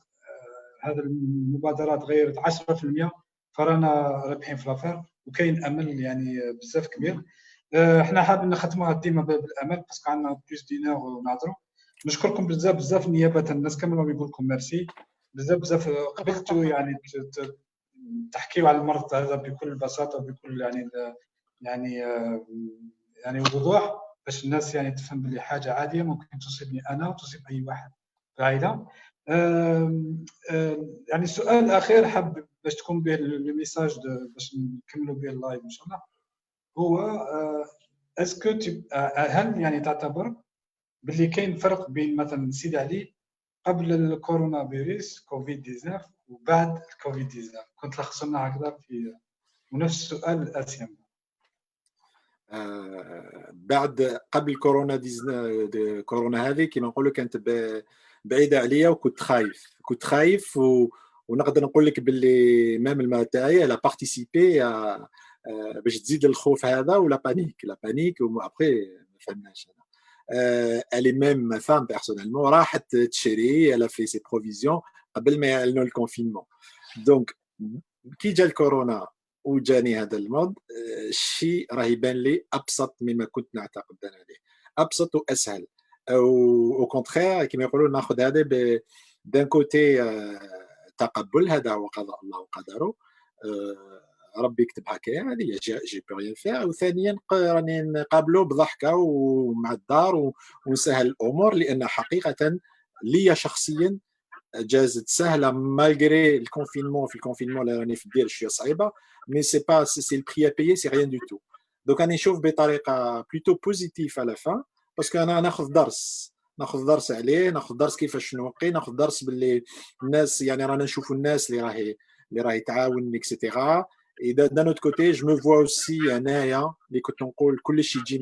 A: هذه المبادرات غيرت 10% فرانا رابحين في لافير، وكاين امل يعني بزاف كبير. احنا حابين نختموها ديما بالامل باسكو عندنا بلوس دينار ونهضروا. نشكركم بزاف نيابه الناس كامل، ونقول لكم ميرسي بزاف قبلتوا يعني تحكيوا على المرض هذا بكل بساطه وبكل يعني وضوح، باش الناس يعني تفهم بلي حاجه عاديه ممكن تصيبني انا وتصيب اي واحد في العائله. يعني السؤال الاخير حاب باش تكون به الميساج باش نكملوا به اللايف ان شاء الله، هو اسكو هل يعني تعتبر باللي كاين فرق بين مثلا سيدي علي قبل الكورونا فيروس كوفيد 19 وبعد الكوفيد 19؟ كنت لخصنا هكذا في ونفس السؤال الاسيم.
B: بعد قبل كورونا هذه كما نقولوا كانت بعيده عليا، وكنت خايف ونقدر نقول لك باللي مام الماء تاعي لا بارتيسيبي باش تزيد الخوف هذا ولا بانيك وابخي ما فهمناش انا. elle est même ma femme personnellement راحت تشري elle a fait ses provisions قبل ما يعلنوا الكونفينمون. دونك كي جا الكورونا وجاني هذا المرض الشيء راه يبان لي ابسط مما كنت نعتقد انا عليه، ابسط واسهل، او كونترير كما يقولوا ناخذ هذا دان كوتي تقبل، هذا هو قضاء الله وقدره، ربي يكتب هكايا، هذه جي بو ريان فيها. وثانيا راني نقابلو بضحكه ومع الدار ونسهل الامور، لان حقيقه ليا شخصيا جازت سهله مالغري الكونفينمون. في الكونفينمون اللي راني في الدير شويه صعيبه، مي سي با سي البري ا بايي سي ريان دو تو. دونك راني نشوف بطريقه بلوتو بوزيتيف على فان، باسكو انا ناخذ درس عليه، ناخذ درس كيفاش نوقي، ناخذ درس باللي الناس يعني رانا نشوفوا الناس اللي راهي تعاون اكسيتيرا. اذا دان اوت كوتي جو مو فوا اوسي انايا اللي كنت نقول كلشي يجي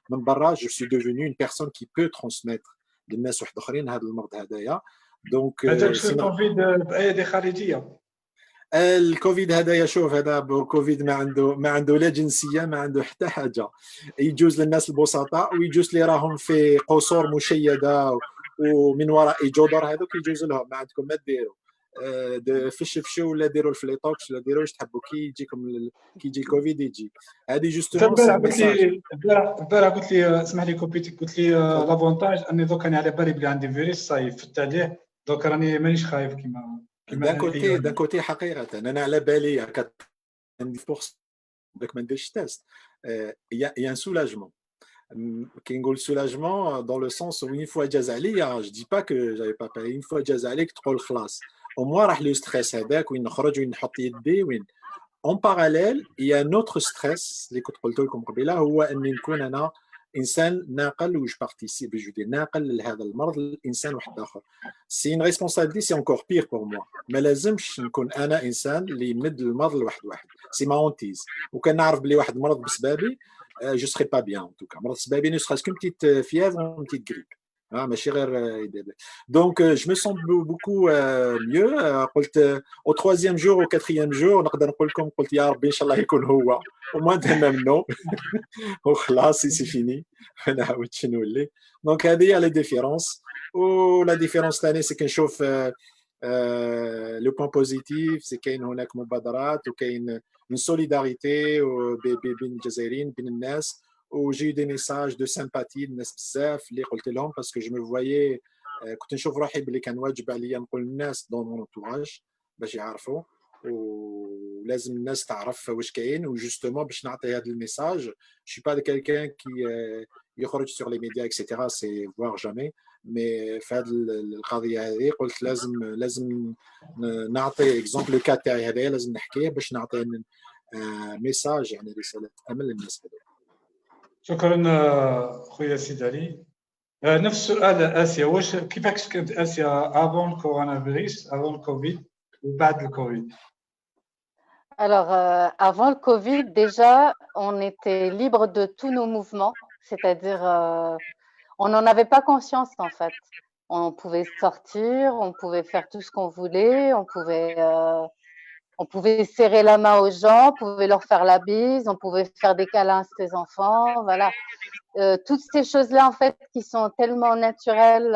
B: من برا، جو سي ديفوني اون بيرسون كي بو ترانسميتر للناس واحد اخرين هذا المرض هذايا. دونك
A: الكوفيد بايدي خارجيه،
B: الكوفيد هذايا شوف هذا كوفيد ما عنده لا جنسيه، ما عنده حتى حاجه، يجوز للناس البسطاء ويجوز اللي راهم في قصور مشيده ومن وراء جدر، هذوك يجوز لهم ما عندكم ما ديروا. فشوا ولا ديروا الفليتوكس ولا ديروش تحبوا كي يجيكم كي يجي الكوفيد يجي. هذه جوستومون
A: البارح قلت لي البارح قلت لي اسمح لي كوبيتي، قلت لي لافونتاج اني دوك انا على بالي بلي عندي فيروس صايب فت عليه، دوك راني مانيش خايف كيما
B: دان كوتي حقيقه انا على بالي 90% داك ما نديرش تيست. يا ان سولاجمون كي نقول سولاجمون dans le sens où une fois جاز عليا je dis pas que j'avais pas payé une fois جاز عليك تقول خلاص au moins راح لو ستريس هذاك وين نخرج وين نحط يدي وين. en parallèle il y a un autre stress اللي كنت قلت لكم قبيله، هو اني نكون انا انسان ناقل وج بارتيسيب جو دي ناقل لهذا المرض للانسان واحد اخر. سي ان ريسبونسابيلتي سي انكور بير بور موا. ما لازمش نكون انا انسان اللي يمد المرض لواحد سي ما اونتيز. وكان نعرف بلي واحد مرض بسبابي je serais pas bien en tout cas. مرض سبابي ne serait-ce qu'une petite fièvre ou une petite grippe. ماشي غير donc je me sens beaucoup mieux. قلت au 3e jour au 4e jour نقدر نقول لكم قلت يا ربي ان شاء الله يكون هو au moins تمامنا وخلاص سي فيني انا عاودت نولي. دونك هذه هي لا ديفيرونس. ولا ديفيرونس ثاني سي كنشوف لو بوين بوزيتيف سي كاين هناك مبادرات وكاين une solidarité بين الجزائريين بين الناس. و j'ai eu des messages de sympathie الناس بزاف اللي قلت لهم باسكو جو مي فوايي كنت نشوف روحي بلي كان واجب عليا نقول للناس دون مون انتوراج باش يعرفوا ولازم الناس تعرف واش كاين. وجوستومون باش نعطي هذا الميساج شي با كالكان كي يخرج سور لي ميديا اكسيتيرا سي فوار جامي مي في هذه القضيه هذه قلت لازم نعطي اكزومبل لو كا تاعي هذايا لازم نحكيه باش نعطي ميساج يعني رساله امل للناس هذول.
A: شكرا خويا سيد علي. نفس السؤال اسيا، واش كيفاش كانت اسيا افون كورونا فيروس افون الكوفيد وبعد الكوفيد؟
C: Alors, avant le Covid, déjà, on était libre de tous nos mouvements, c'est-à-dire, on n'en avait pas conscience en fait. On pouvait sortir, on pouvait faire tout ce qu'on voulait, on pouvait serrer la main aux gens, on pouvait leur faire la bise, on pouvait faire des câlins à ses enfants, voilà. Toutes ces choses-là en fait qui sont tellement naturelles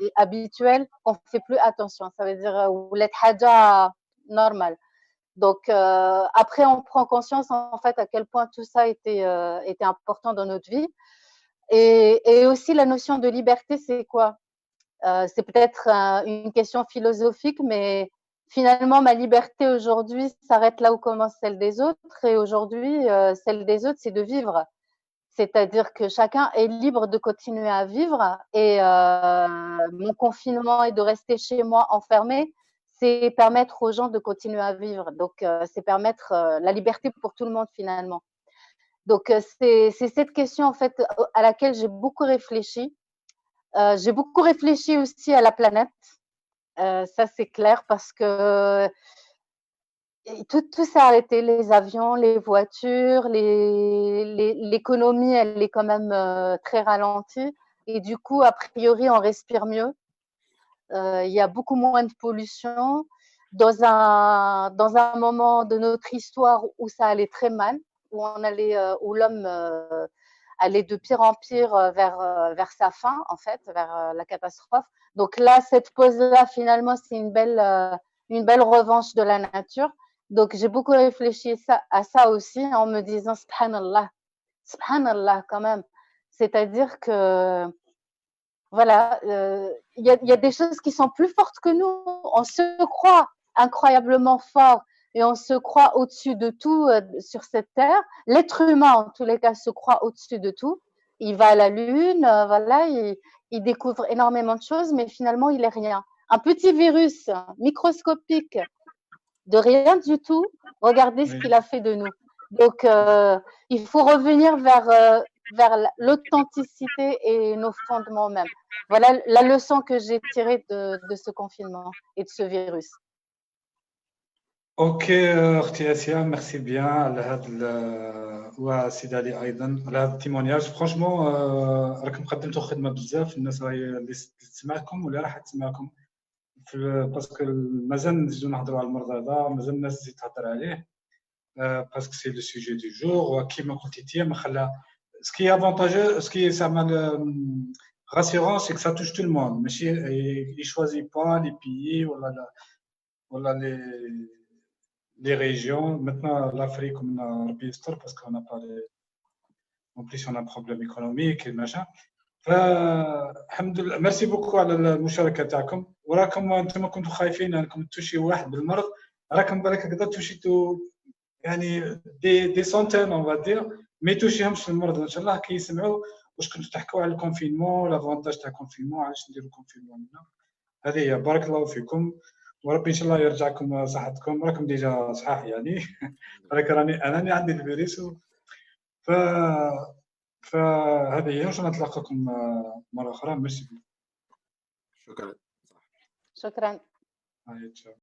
C: et habituelles qu'on ne fait plus attention. Ça veut dire ou l'être haja normal. Donc après on prend conscience en fait à quel point tout ça était important dans notre vie. Et aussi la notion de liberté, c'est quoi? C'est peut-être une question philosophique, mais finalement ma liberté aujourd'hui s'arrête là où commence celle des autres. Et aujourd'hui celle des autres, c'est de vivre. C'est-à-dire que chacun est libre de continuer à vivre. Et mon confinement et de rester chez moi enfermé, c'est permettre aux gens de continuer à vivre. Donc, c'est permettre la liberté pour tout le monde finalement. Donc, c'est cette question en fait à laquelle j'ai beaucoup réfléchi. J'ai beaucoup réfléchi aussi à la planète. Ça, c'est clair parce que tout s'est arrêté, les avions, les voitures, l'économie, elle est quand même très ralentie. Et du coup, a priori, on respire mieux. Il y a beaucoup moins de pollution. Dans un moment de notre histoire où ça allait très mal, où l'homme allait de pire en pire vers sa fin, en fait, vers la catastrophe. Donc là, cette pause-là, finalement, c'est une belle revanche de la nature. Donc j'ai beaucoup réfléchi à ça aussi en me disant subhanallah quand même. C'est-à-dire que voilà, il y a des choses qui sont plus fortes que nous. On se croit incroyablement fort et on se croit au-dessus de tout sur cette terre. L'être humain, en tous les cas, se croit au-dessus de tout. Il va à la lune, voilà, il découvre énormément de choses, mais finalement, il est rien. Un petit virus microscopique de rien du tout. Regardez ce qu'il a fait de nous. Donc, il faut revenir vers l'authenticité et nos fondements même. Voilà la leçon que j'ai tirée de ce confinement et de ce virus.
A: اوكي اختي اسيا، ميرسي بيان على هذا وسيد علي ايضا على هذا التيمونياج. فرانشمون راكم قدمتوا خدمه بزاف، الناس راهي اللي تسمعكم ولا راح تسمعكم باسكو مازال نزيدو نهضروا على المرض هذا، مازال الناس تزيد تهضر عليه باسكو سي لو سوجي دو جور. وكيما قلتي تيا ما خلا سكي افونتاجو سكي زعما rassurant, c'est que ça touche tout le monde. Mais il choisit pas les pays ou les régions. Maintenant, l'Afrique, on a un pays parce qu'on n'a pas en plus on a un problème économique et machin. فالحمد لله ميرسي بوكو على المشاركه تاعكم. وراكم انتم كنتوا خايفين انكم تشي واحد بالمرض، راكم بالك هكذا توشيتوا يعني دي سونتين اون فادير مي توشيهمش المرض ان شاء الله كي يسمعوا واش كنتوا تحكوا على الكونفينمون لافونتاج تاع الكونفينمون علاش نديروا الكونفينمون هنا. هذه هي. بارك الله فيكم وربي ان شاء الله يرجعكم صحتكم. راكم ديجا صحاح يعني راك راني عندي الفيروس فهذه هي. وان شاء الله نتلاقاكم مره اخرى. ميرسي.
B: شكرا.
C: شكرا.
A: هاي تشاو.